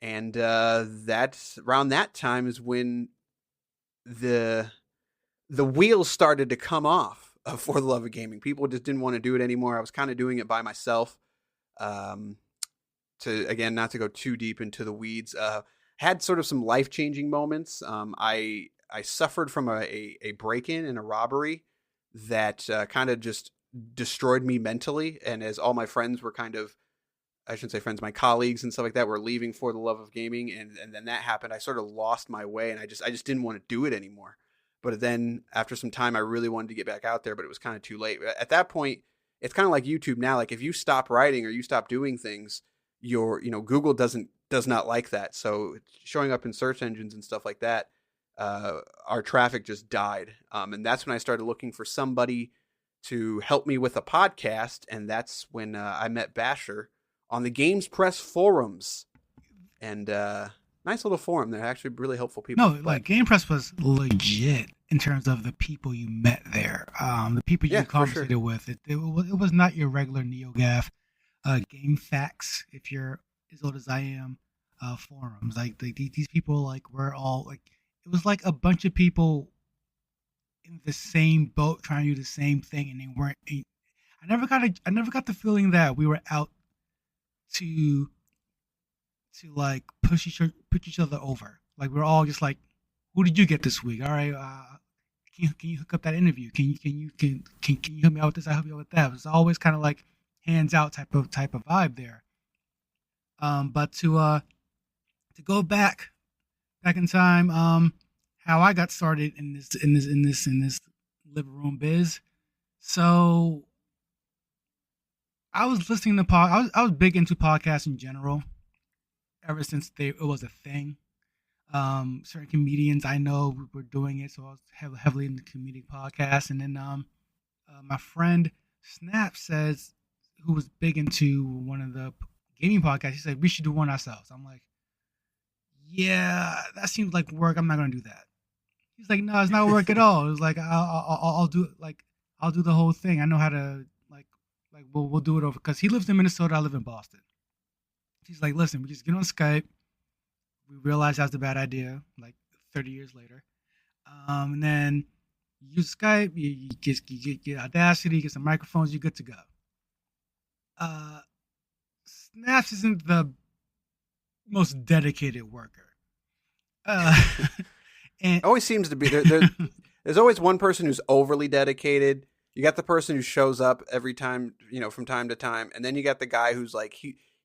And that's around that time is when the wheels started to come off For the Love of Gaming. People just didn't want to do it anymore. I was kind of doing it by myself. Again, not to go too deep into the weeds, had sort of some life-changing moments. I suffered from a break-in and a robbery that kind of just destroyed me mentally. And as all my friends were I shouldn't say friends, my colleagues and stuff like that were leaving For the Love of Gaming. And then that happened. I sort of lost my way and I just didn't want to do it anymore. But then after some time, I really wanted to get back out there, but it was kind of too late. At that point, it's kind of like YouTube now. Like if you stop writing or you stop doing things, Google does not like that. So showing up in search engines and stuff like that, our traffic just died. And that's when I started looking for somebody to help me with a podcast. And that's when I met Basher on the Games Press forums. And nice little forum. They're actually really helpful people. No, like Game Press was legit in terms of the people you met there. The people you conversated with. It was not your regular NeoGAF Game Facts, if you're as old as I am, forums. Like these people were all it was like a bunch of people in the same boat trying to do the same thing, and they weren't. I never got the feeling that we were out to push each other over. Like we're all just like, who did you get this week? All right, can you hook up that interview? Can you help me out with this? I help you out with that. It was always kind of like hands out type of vibe there. But to go back in time, how I got started in this living room biz. So I was listening to I was big into podcasts in general ever since it was a thing. Certain comedians I know were doing it, so I was heavily into comedic podcasts. And then my friend Snap says, who was big into one of the gaming podcasts, he said we should do one ourselves. I'm like, yeah, that seems like work. I'm not gonna do that. He's like, no, it's not work at all. It was like I'll do it. I'll do the whole thing. I know how to we'll do it over, because he lives in Minnesota. I live in Boston. He's like, listen, we just get on Skype. We realized that's a bad idea, 30 years later. And then you use Skype, you get Audacity, get some microphones, you're good to go. Snaps isn't the most dedicated worker. And always seems to be. There's always one person who's overly dedicated. You got the person who shows up every time, from time to time. And then you got the guy who's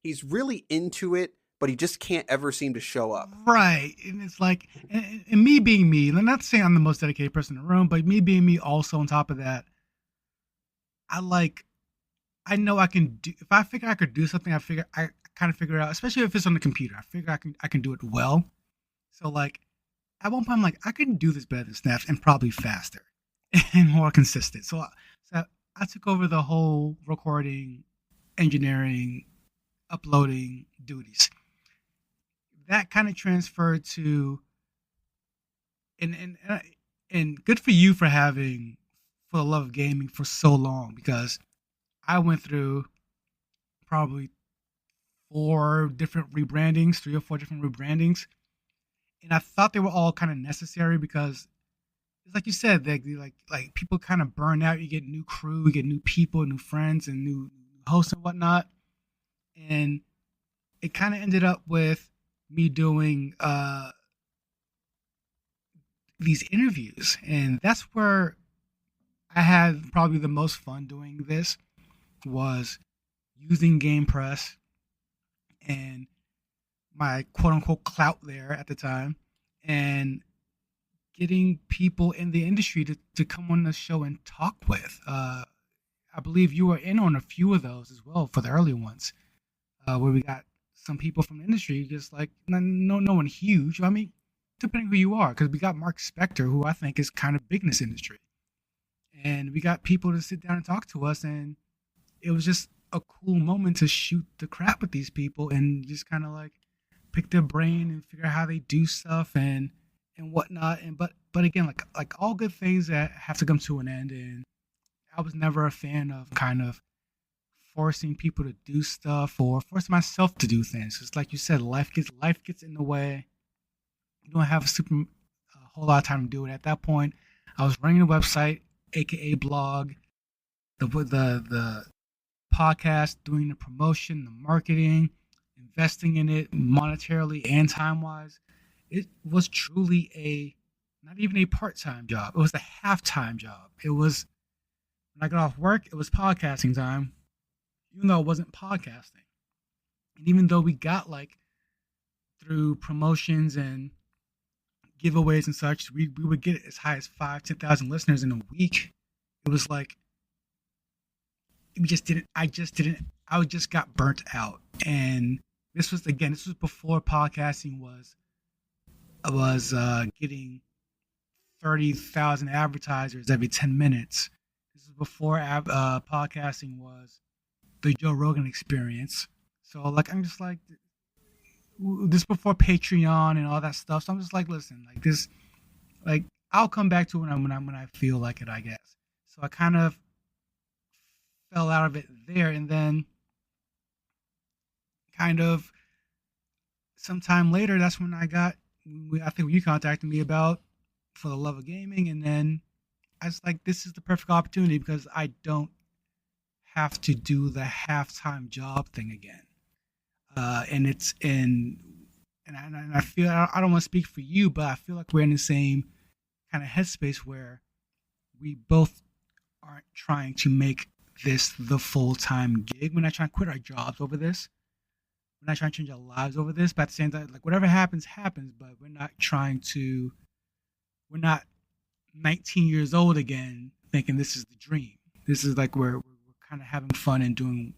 he's really into it, but he just can't ever seem to show up. Right. And it's like, and me being me, I'm not saying I'm the most dedicated person in the room, but me being me also on top of that, I know I can do, if I figure I could do something, I kind of figure it out, especially if it's on the computer, I figure I can do it well. So at one point I'm like, I can do this better than Snaps and probably faster and more consistent. So I took over the whole recording, engineering, uploading duties. That kind of transferred to, and good for you for having For the Love of Gaming for so long, because I went through probably 3 or 4 different rebrandings, and I thought they were all kind of necessary, because it's like you said, like people kind of burn out. You get new crew, you get new people, new friends, and new hosts and whatnot. And it kind of ended up with me doing these interviews. And that's where I had probably the most fun doing this, was using Game Press and my quote unquote clout there at the time, and getting people in the industry to come on the show and talk with. I believe you were in on a few of those as well for the early ones, where we got some people from the industry, just like no one huge. I mean, depending who you are, because we got Mark Spector, who I think is kind of big in this industry, and we got people to sit down and talk to us, and it was just a cool moment to shoot the crap with these people and just kind of like pick their brain and figure out how they do stuff and whatnot. And but again, like all good things that have to come to an end, and I was never a fan of kind of forcing people to do stuff or forcing myself to do things. It's like you said, life gets in the way. You don't have a whole lot of time to do it. At that point, I was running a website, aka blog, the podcast, doing the promotion, the marketing, investing in it monetarily and time wise. It was truly not even a part-time job. It was a half-time job. It was, when I got off work, it was podcasting time, even though it wasn't podcasting. And even though we got like through promotions and giveaways and such, we would get as high as 10,000 listeners in a week. It was like, I just got burnt out. And this was before podcasting was getting 30,000 advertisers every 10 minutes. This is before podcasting was the Joe Rogan experience. So like, I'm just like, this before Patreon and all that stuff. So I'm just like, listen, like this, like I'll come back to it when I feel like it, I guess. So I kind of fell out of it there, and then kind of sometime later, that's when I think you contacted me about For the Love of Gaming, and then I was like, this is the perfect opportunity because I don't have to do the halftime job thing again. And it's and I feel, I don't want to speak for you, but I feel like we're in the same kind of headspace where we both aren't trying to make this the full-time gig. We're not trying to quit our jobs over this. We're not trying to change our lives over this. But at the same time, like whatever happens, but we're not 19 years old again thinking this is the dream. This is like we're kind of having fun and doing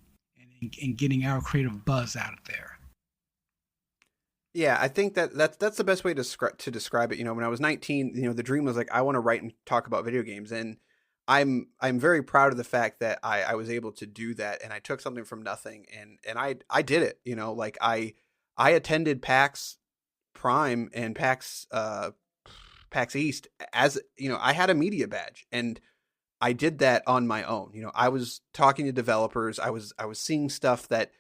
and getting our creative buzz out there. Yeah, I think that's the best way to describe it. You know, when I was 19, the dream was like, I want to write and talk about video games. And I'm very proud of the fact that I was able to do that, and I took something from nothing and I did it. Like I attended PAX Prime and PAX East as I had a media badge, and I did that on my own. I was talking to developers. I was seeing stuff that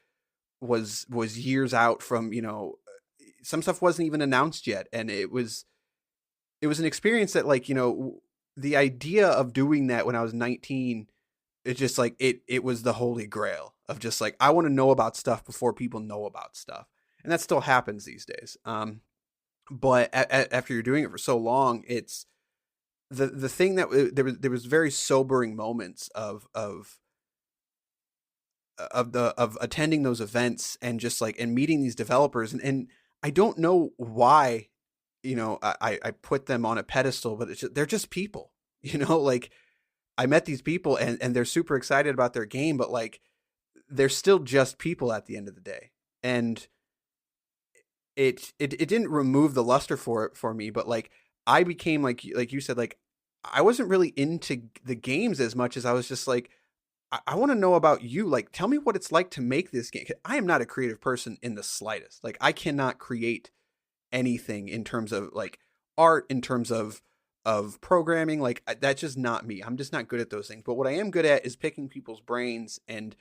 was years out from some stuff wasn't even announced yet, and it was an experience that the idea of doing that when I was 19, it's just like, it was the holy grail of just like, I want to know about stuff before people know about stuff. And that still happens these days. But after you're doing it for so long, it's the thing that there was very sobering moments of attending those events and just like, and meeting these developers. And I don't know why, I put them on a pedestal, but they're just people, like I met these people and they're super excited about their game, but like, they're still just people at the end of the day. And it didn't remove the luster for me, but like, I became like you said, like, I wasn't really into the games as much as I was just like, I want to know about you. Like, tell me what it's like to make this game. I am not a creative person in the slightest. Like, I cannot create anything in terms of like art, in terms of programming. Like, that's just not me. I'm just not good at those things. But what I am good at is picking people's brains and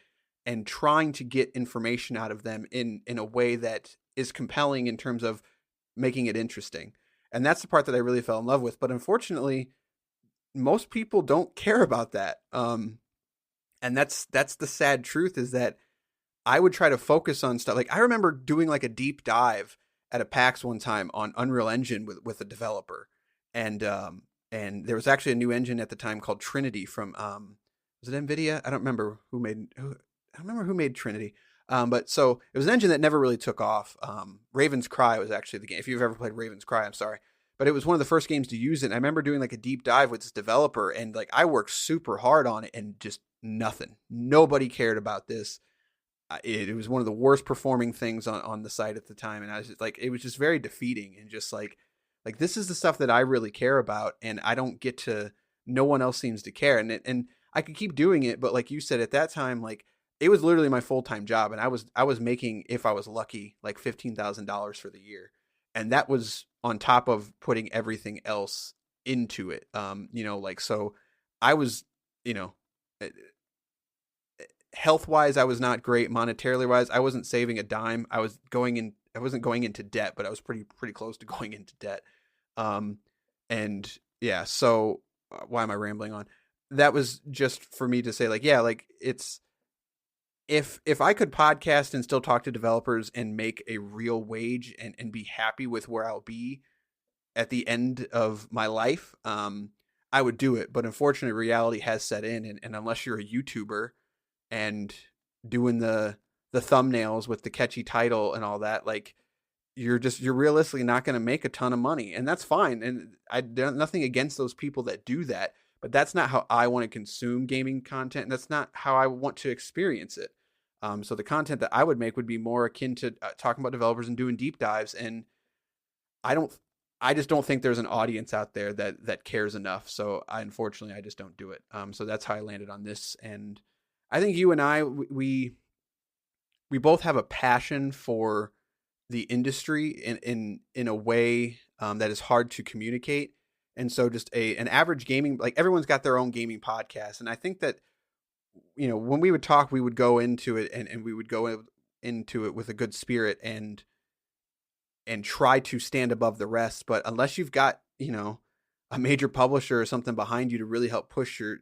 trying to get information out of them in a way that is compelling in terms of making it interesting. And that's the part that I really fell in love with. But unfortunately, most people don't care about that. And that's the sad truth, is that I would try to focus on stuff. Like, I remember doing like a deep dive at a PAX one time on Unreal Engine with a developer. And there was actually a new engine at the time called Trinity from, was it NVIDIA? I don't remember who made Trinity. But so it was an engine that never really took off. Raven's Cry was actually the game. If you've ever played Raven's Cry, I'm sorry. but it was one of the first games to use it. And I remember doing like a deep dive with this developer, and like I worked super hard on it, and just nothing. Nobody cared about this. It was one of the worst performing things on the site at the time, and I was just like, it was just very defeating, and just like this is the stuff that I really care about, and I don't get to. No one else seems to care, and I could keep doing it, but like you said, at that time, like it was literally my full-time job, and I was making, if I was lucky, like $15,000 for the year, and that was on top of putting everything else into it. Like, so I was, you know, health wise, I was not great. Monetarily wise, I wasn't saving a dime. I wasn't going into debt, but I was pretty close to going into debt. And yeah, so why am I rambling on? That was just for me to say, like, yeah, like it's, if I could podcast and still talk to developers and make a real wage and be happy with where I'll be at the end of my life, I would do it. But unfortunately, reality has set in, and unless you're a YouTuber and doing the thumbnails with the catchy title and all that, like you're realistically not going to make a ton of money, and that's fine. And I done nothing against those people that do that, but that's not how I want to consume gaming content. And that's not how I want to experience it. So the content that I would make would be more akin to talking about developers and doing deep dives. And I just don't think there's an audience out there that cares enough. So unfortunately, I just don't do it. So that's how I landed on this. And I think you and I, we both have a passion for the industry in a way that is hard to communicate. And so just an average gaming, like everyone's got their own gaming podcast. And I think that, when we would talk, we would go into it and we would go into it with a good spirit and try to stand above the rest. But unless you've got, a major publisher or something behind you to really help push your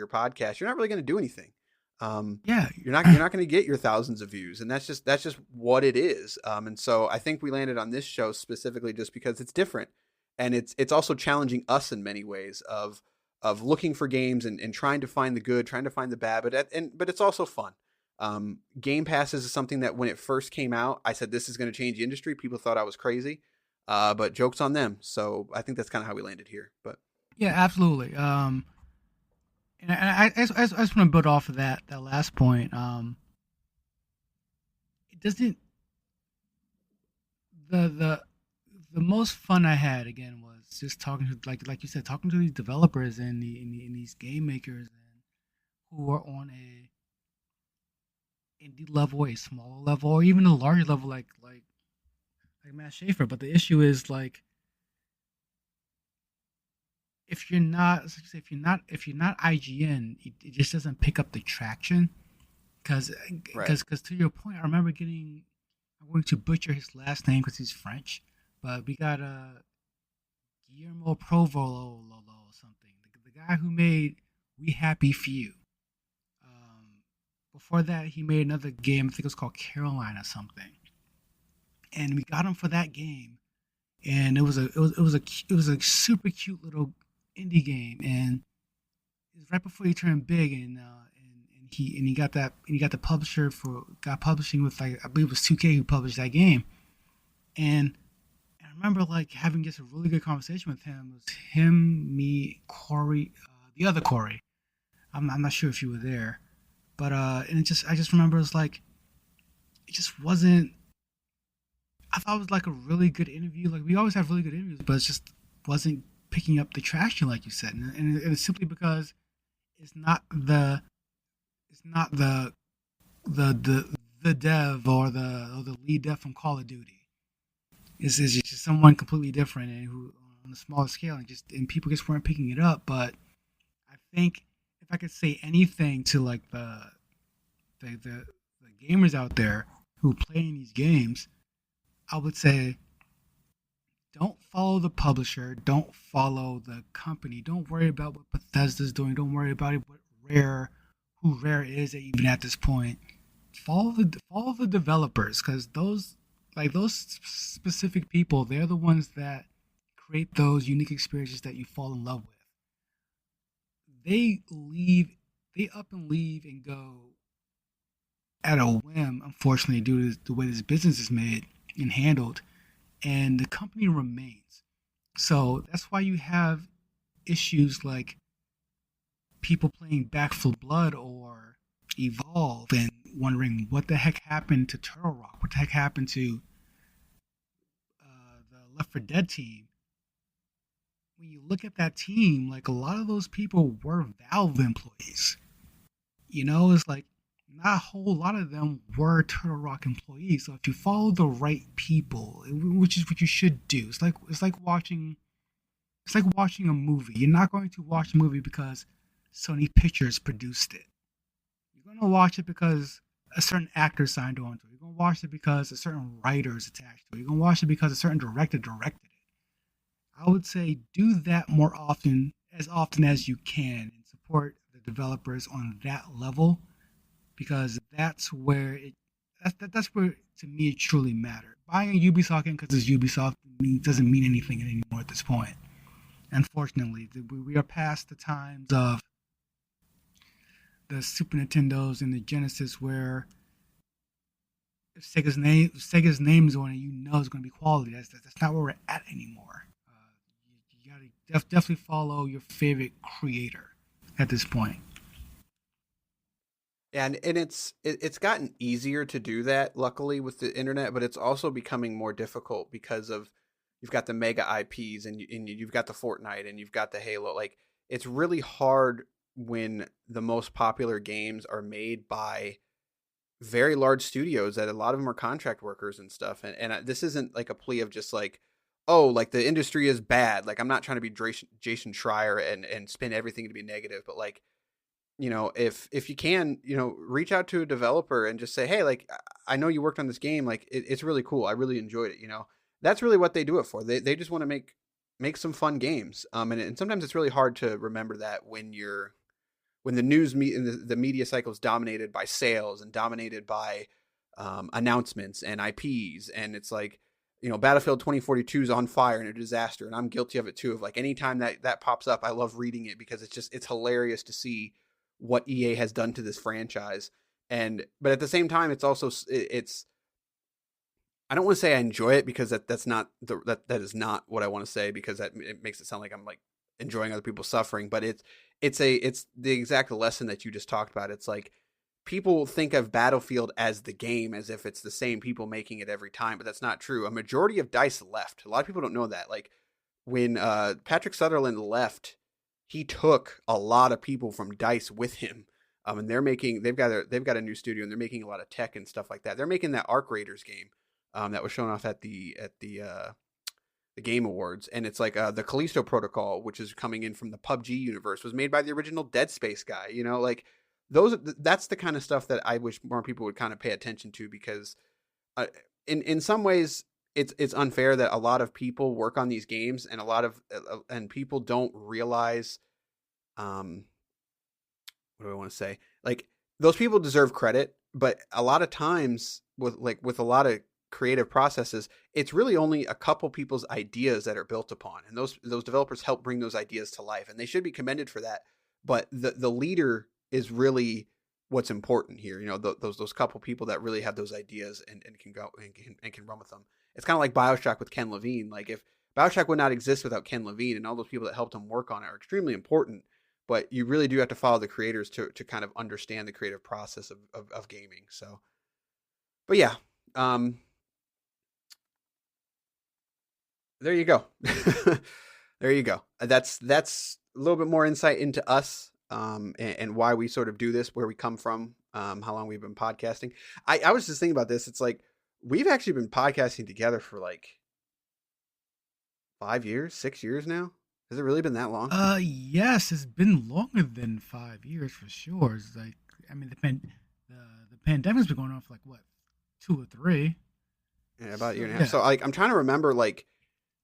podcast, you're not really going to do anything. Yeah, you're not going to get your thousands of views, and that's just what it is. And so I think we landed on this show specifically just because it's different, and it's also challenging us in many ways of looking for games and trying to find the good, trying to find the bad, but it's also fun. Game passes is something that when it first came out, I said, this is going to change the industry. People thought I was crazy, but joke's on them. So I think that's kind of how we landed here. But yeah, absolutely. And I just want to build off of that last point. It doesn't. The most fun I had again was just talking to, like you said, talking to these developers and these game makers and who are on a indie level, a smaller level, or even a larger level, like Matt Schaefer. But the issue is, like, if you're not IGN, it just doesn't pick up the traction. Because to your point, I remember I'm going to butcher his last name because he's French, but we got Guillermo Provolo or something, the guy who made We Happy Few. Before that, he made another game. I think it was called Caroline or something, and we got him for that game. And it was a super cute little indie game, and it was right before he turned big, and he got the publisher got publishing with, like, I believe it was 2K who published that game. And I remember, like, having just a really good conversation with him. It was him, me, Cory, the other Cory. I'm not sure if you were there, but and I just remember it was like, it just wasn't. I thought it was like a really good interview. Like, we always have really good interviews, but it just wasn't picking up the traction, like you said, and it's simply because it's not the dev or the lead dev from Call of Duty. It's just someone completely different and who on a smaller scale, and people just weren't picking it up. But I think if I could say anything to, like, the gamers out there who play in these games, I would say, don't follow the publisher, don't follow the company, don't worry about what Bethesda's doing, don't worry about who Rare is even at this point. Follow the developers, because those specific people, they're the ones that create those unique experiences that you fall in love with. They up and leave and go at a whim, unfortunately, due to the way this business is made and handled, and the company remains. So that's why you have issues like people playing Back for Blood or Evolve and wondering what the heck happened to Turtle Rock, what the heck happened to the Left 4 Dead team. When you look at that team, like a lot of those people were Valve employees. It's like not a whole lot of them were Turtle Rock employees. So if you follow the right people, which is what you should do, it's like watching a movie. You're not going to watch a movie because Sony Pictures produced it. You're going to watch it because a certain actor signed on to it. You're going to watch it because a certain writer is attached to it. You're going to watch it because a certain director directed it. I would say do that more often as you can, and support the developers on that level, because that's where to me it truly mattered. Buying a Ubisoft game because it's Ubisoft doesn't mean anything anymore at this point. Unfortunately, we are past the times of the Super Nintendos and the Genesis where if Sega's name is on it, it's going to be quality. That's not where we're at anymore. You got to definitely follow your favorite creator at this point. Yeah, and it's gotten easier to do that, luckily, with the internet, but it's also becoming more difficult because of you've got the mega IPs and you've got the Fortnite and you've got the Halo. Like, it's really hard when the most popular games are made by very large studios that a lot of them are contract workers and stuff. And this isn't like a plea of just like, oh, like the industry is bad. Like, I'm not trying to be Jason Schreier and spin everything to be negative, but like, if you can, reach out to a developer and just say, hey, like, I know you worked on this game. Like, it's really cool. I really enjoyed it. That's really what they do it for. They just want to make some fun games. And sometimes it's really hard to remember that when the news the media cycle is dominated by sales and dominated by announcements and IPs. And it's like, Battlefield 2042 is on fire and a disaster. And I'm guilty of it too. Of like, anytime that pops up, I love reading it because it's hilarious to see what EA has done to this franchise. But at the same time, it's also, I don't want to say I enjoy it because that's not that is not what I want to say, because it makes it sound like I'm like enjoying other people's suffering. But it's the exact lesson that you just talked about. It's like people think of Battlefield as the game as if it's the same people making it every time, but that's not true. A majority of DICE left. A lot of people don't know that. Like, when Patrick Sutherland left, he took a lot of people from DICE with him. And they've got a new studio and they're making a lot of tech and stuff like that. They're making that Arc Raiders game that was shown off at the Game Awards, and it's like the Callisto Protocol, which is coming in from the PUBG universe, was made by the original Dead Space guy. Like that's the kind of stuff that I wish more people would kind of pay attention to, because in some ways it's unfair that a lot of people work on these games and a lot of and people don't realize what do I want to say? Like, those people deserve credit, but a lot of times with a lot of creative processes, it's really only a couple people's ideas that are built upon, and those developers help bring those ideas to life, and they should be commended for that. But the leader is really what's important here. Those couple people that really have those ideas and can go and can run with them. It's kind of like BioShock with Ken Levine. Like, if BioShock would not exist without Ken Levine, and all those people that helped him work on it are extremely important, but you really do have to follow the creators to kind of understand the creative process of gaming. So, but yeah, there you go. There you go. That's a little bit more insight into us, and why we sort of do this, where we come from, how long we've been podcasting. I was just thinking about this. It's like, we've actually been podcasting together for like 5 years, 6 years now. Has it really been that long? Yes, it's been longer than 5 years for sure. It's like, I mean, the pandemic's been going on for like what, 2 or 3? Yeah, about a year and a half. So like, I'm trying to remember like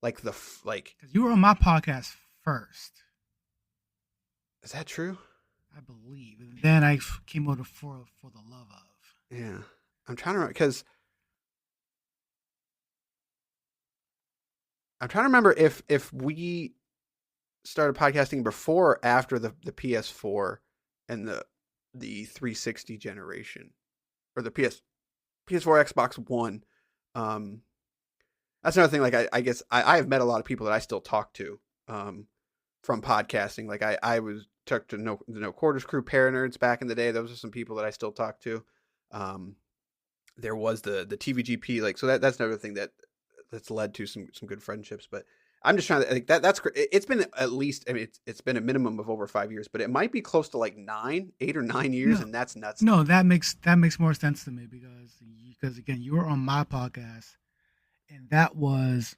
because you were on my podcast first. Is that true? I believe. And then I came over for the love of. Yeah, I'm trying to remember, because I'm trying to remember if we started podcasting before or after the PS4 and the 360 generation, or the PS4, Xbox One. That's another thing. Like I guess I have met a lot of people that I still talk to from podcasting. Like I was took to the No Quarters Crew, Paranerds back in the day. Those are some people that I still talk to. There was the TVGP, like, so that's another thing that's led to some good friendships. But I'm just trying to think that's it's been at least, I mean, it's been a minimum of over 5 years, but it might be close to like 8 or 9 years, and that's nuts. No, that makes more sense to me because again, you were on my podcast, and that was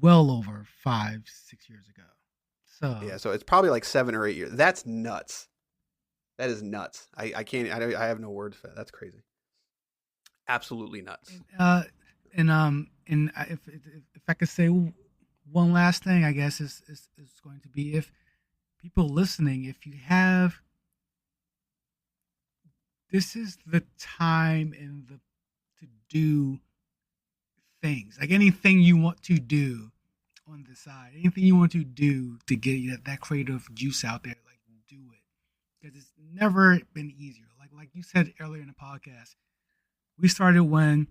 well over 5-6 years ago. So yeah, so it's probably like 7 or 8 years. That's nuts. That is nuts. I can't. I have no words for that. That's crazy. Absolutely nuts. And if I could say one last thing, I guess is going to be, if people listening, if you have, this is the time to do things, like anything you want to do on the side, anything you want to do to get that creative juice out there, like, do it, because it's never been easier. Like you said earlier in the podcast, we started when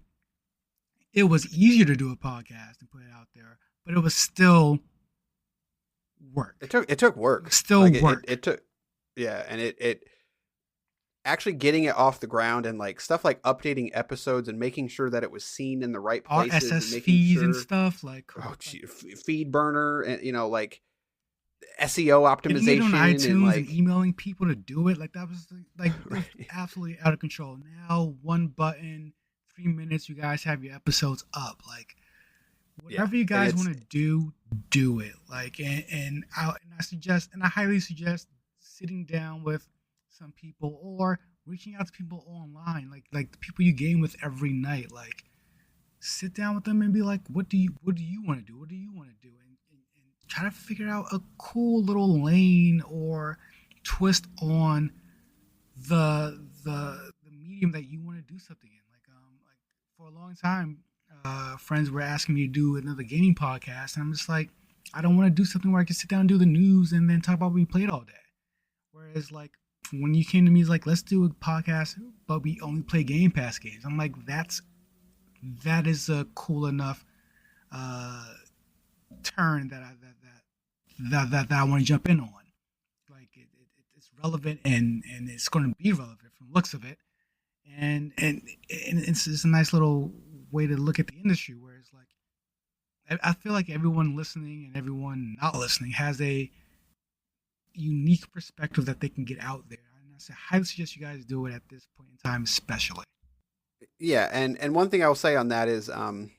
it was easier to do a podcast and put it out there, but it was still work. It took work. Still work. It took, yeah, and it actually getting it off the ground, and like stuff like updating episodes and making sure that it was seen in the right places, RSS and feeds and stuff, like feed burner, and like SEO optimization, and on iTunes, and like and emailing people to do it. Like that was like right. absolutely out of control. Now, one button, 3 minutes, you guys have your episodes up. Like whatever you guys want to do it. Like and I suggest, and I highly suggest, sitting down with some people or reaching out to people online, like the people you game with every night. Like sit down with them and be like, what do you want to do? What do you want to do? And try to figure out a cool little lane or twist on the medium that you want to do something in. Like for a long time, friends were asking me to do another gaming podcast, and I'm just like, I don't want to do something where I can sit down and do the news and then talk about what we played all day. Whereas like when you came to me, it's like, let's do a podcast, but we only play Game Pass games. I'm like, that is a cool enough turn that I want to jump in on. Like it's relevant and it's going to be relevant from the looks of it, and it's a nice little way to look at the industry, where it's like I feel like everyone listening and everyone not listening has a unique perspective that they can get out there. And I highly suggest you guys do it at this point in time, especially. Yeah, and one thing I will say on that is, I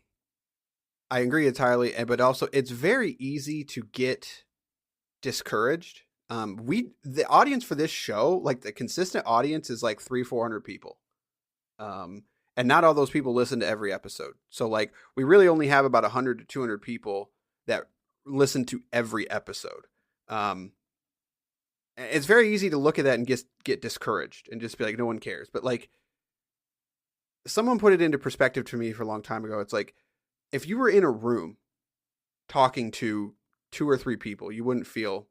agree entirely, but also it's very easy to get discouraged. The audience for this show, like the consistent audience, is like 300-400 people, and not all those people listen to every episode. So like we really only have about 100 to 200 people that listen to every episode. It's very easy to look at that and get discouraged and just be like, no one cares. But like, someone put it into perspective to me for a long time ago. It's like, if you were in a room talking to 2 or 3 people, you wouldn't feel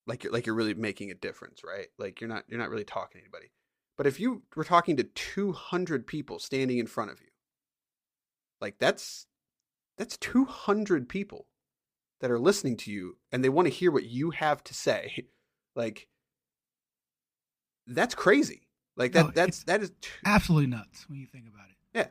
like you're really making a difference, right? Like you're not really talking to anybody. But if you were talking to 200 people standing in front of you, like that's 200 people that are listening to you, and they want to hear what you have to say. Like, that's crazy. Like that is absolutely nuts when you think about it. Yeah.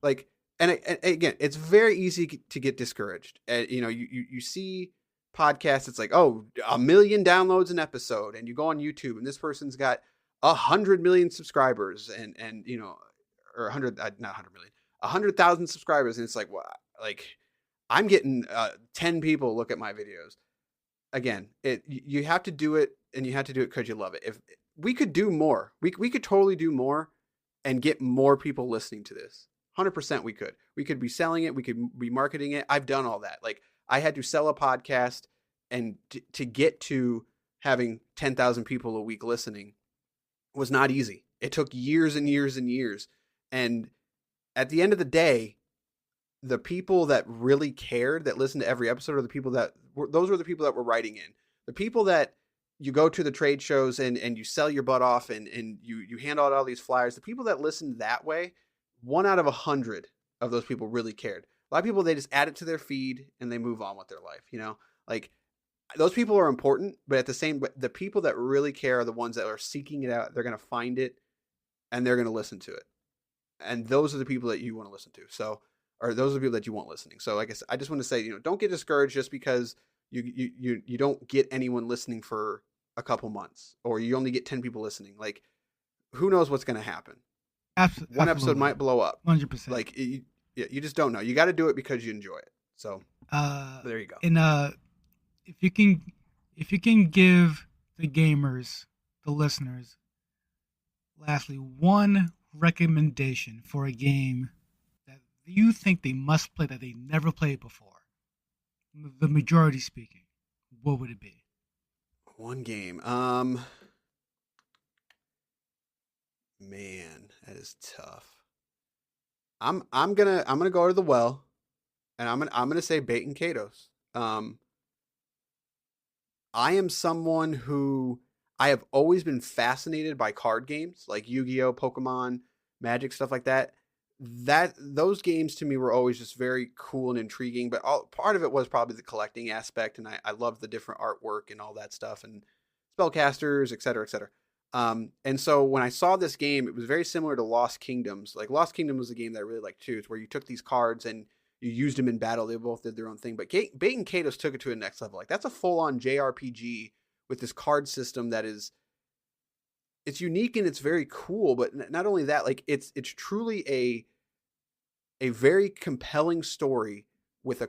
Like, and again, it's very easy to get discouraged. And you see podcasts, it's like, oh, 1 million downloads an episode, and you go on YouTube and this person's got 100 million subscribers, and or 100, not 100 million, 100,000 subscribers, and it's like, well, like I'm getting 10 people look at my videos. Again, you have to do it, and you have to do it because you love it. If we could do more, we could totally do more and get more people listening to this. 100% we could. We could be selling it. We could be marketing it. I've done all that. Like, I had to sell a podcast, and to get to having 10,000 people a week listening was not easy. It took years and years and years. And at the end of the day, the people that really cared, that listened to every episode, are the people those were the people that were writing in. The people that you go to the trade shows and you sell your butt off and you hand out all these flyers. The people that listened that way, 1 out of 100 of those people really cared. A lot of people, they just add it to their feed and they move on with their life. Like those people are important, but but the people that really care are the ones that are seeking it out. They're going to find it and they're going to listen to it. And those are the people that you want to listen to. So, or those are the people that you want listening. So like I just want to say, don't get discouraged just because you don't get anyone listening for a couple months, or you only get 10 people listening. Like, who knows what's going to happen? One episode might blow up. 100%. Like, you just don't know. You got to do it because you enjoy it. So, there you go. And if you can give the gamers, the listeners, lastly, one recommendation for a game that you think they must play that they never played before, the majority speaking, what would it be? One game. Man, that is tough. I'm gonna go to the well, and I'm gonna say Bait and Katos. I am someone who I have always been fascinated by card games like Yu-Gi-Oh, Pokemon, Magic, stuff like that. Those games to me were always just very cool and intriguing, but part of it was probably the collecting aspect, and I loved the different artwork and all that stuff, and spellcasters, et cetera, et cetera. And so when I saw this game, it was very similar to Lost Kingdoms. Like Lost Kingdom was a game that I really liked too. It's where you took these cards and you used them in battle. They both did their own thing, but Bait and Katos took it to a next level. Like that's a full-on JRPG with this card system that it's unique and it's very cool. But not only that, like it's truly a very compelling story with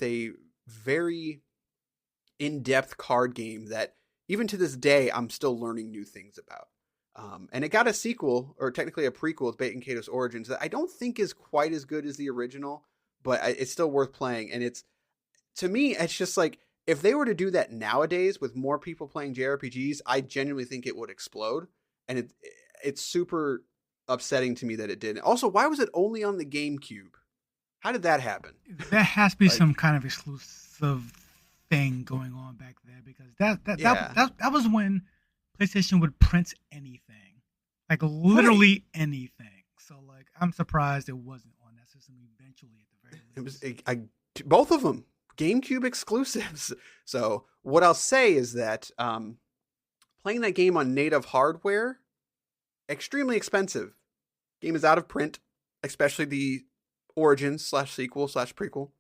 a very in-depth card game that even to this day, I'm still learning new things about. And it got a sequel, or technically a prequel, Bait and Katos Origins, that I don't think is quite as good as the original, but it's still worth playing. And to me, it's just like, if they were to do that nowadays with more people playing JRPGs, I genuinely think it would explode. And it's super upsetting to me that it didn't. Also, why was it only on the GameCube? How did that happen? There has to be some kind of exclusive thing going on back there, because that was when PlayStation would print anything, like literally anything. So like, I'm surprised it wasn't on that system eventually at the very least. It was both of them GameCube exclusives. So what I'll say is that playing that game on native hardware, extremely expensive. Game is out of print, especially the Origins /sequel/prequel.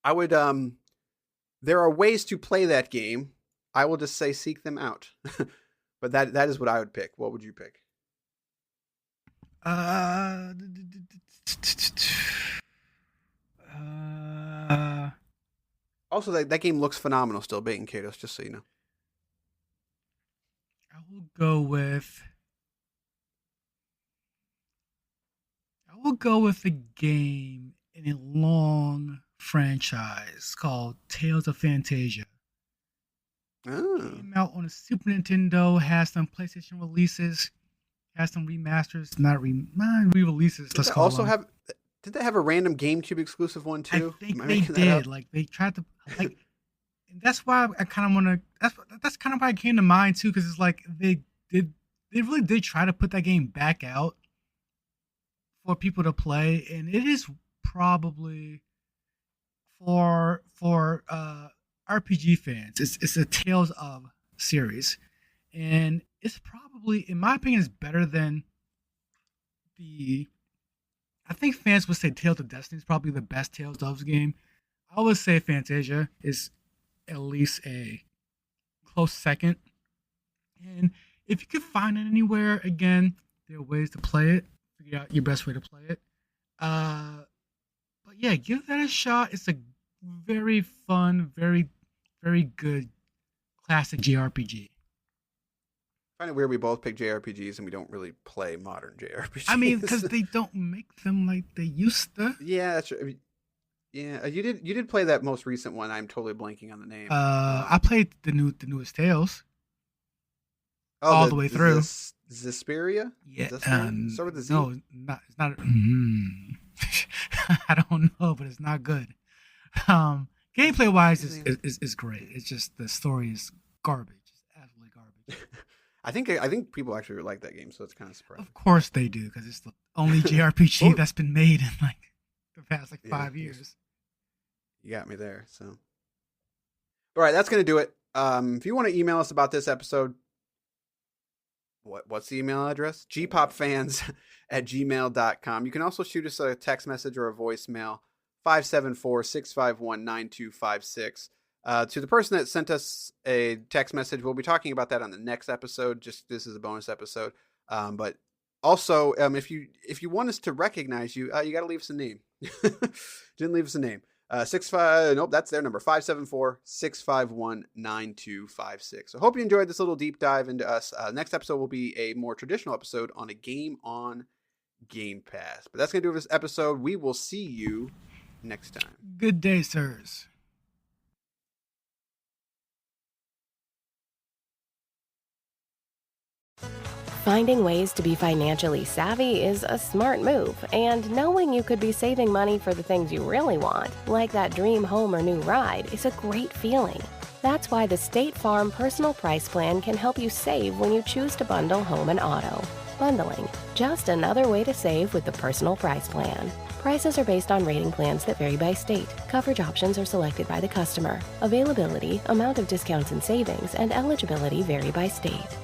I would there are ways to play that game. I will just say seek them out. But that is what I would pick. What would you pick? Also, that game looks phenomenal still, Bait and Katos, just so you know. I will go with a game in a long franchise called Tales of Fantasia. Oh. Came out on a Super Nintendo, has some PlayStation releases, has some remasters, not re-releases. Did they have a random GameCube exclusive one too? I think they did. Like they tried to like. That's why I kind of want to. That's kind of why it came to mind too, because it's like they really did try to put that game back out for people to play, and it is probably for RPG fans. It's a Tales of series, and it's probably, in my opinion, is better than I think fans would say Tales of Destiny is probably the best Tales of game. I would say Fantasia is at least a close second. And if you could find it anywhere, again, there are ways to play it. Figure out your best way to play it. But yeah, give that a shot. It's a very fun, very, very good classic JRPG. I find it weird we both pick JRPGs and we don't really play modern JRPGs. I mean, because they don't make them like they used to. Yeah, that's true. Yeah, you did play that most recent one. I'm totally blanking on the name. I played the newest Tales. All the way through. Zesperia? Yeah. Start with the Z? No, it's not. I don't know, but it's not good. Gameplay wise is great. It's just the story is garbage. It's absolutely garbage. I think people actually like that game, so it's kind of surprising. Of course they do, because it's the only JRPG that's been made in like the past like Yeah, 5 years. You got me there. So, all right, that's going to do it. If you want to email us about this episode, what's the email address? gpopfans@gmail.com. You can also shoot us a text message or a voicemail, 574-651-9256. To the person that sent us a text message, we'll be talking about that on the next episode. Just this is a bonus episode. But also, if you want us to recognize you, you got to leave us a name. Didn't leave us a name. That's their number, 574-651-9256. So hope you enjoyed this little deep dive into us. Next episode will be a more traditional episode on a game on Game Pass. But that's going to do it for this episode. We will see you next time. Good day, sirs. Finding ways to be financially savvy is a smart move, and knowing you could be saving money for the things you really want, like that dream home or new ride, is a great feeling. That's why the State Farm Personal Price Plan can help you save when you choose to bundle home and auto. Bundling, just another way to save with the Personal Price Plan. Prices are based on rating plans that vary by state. Coverage options are selected by the customer. Availability, amount of discounts and savings, and eligibility vary by state.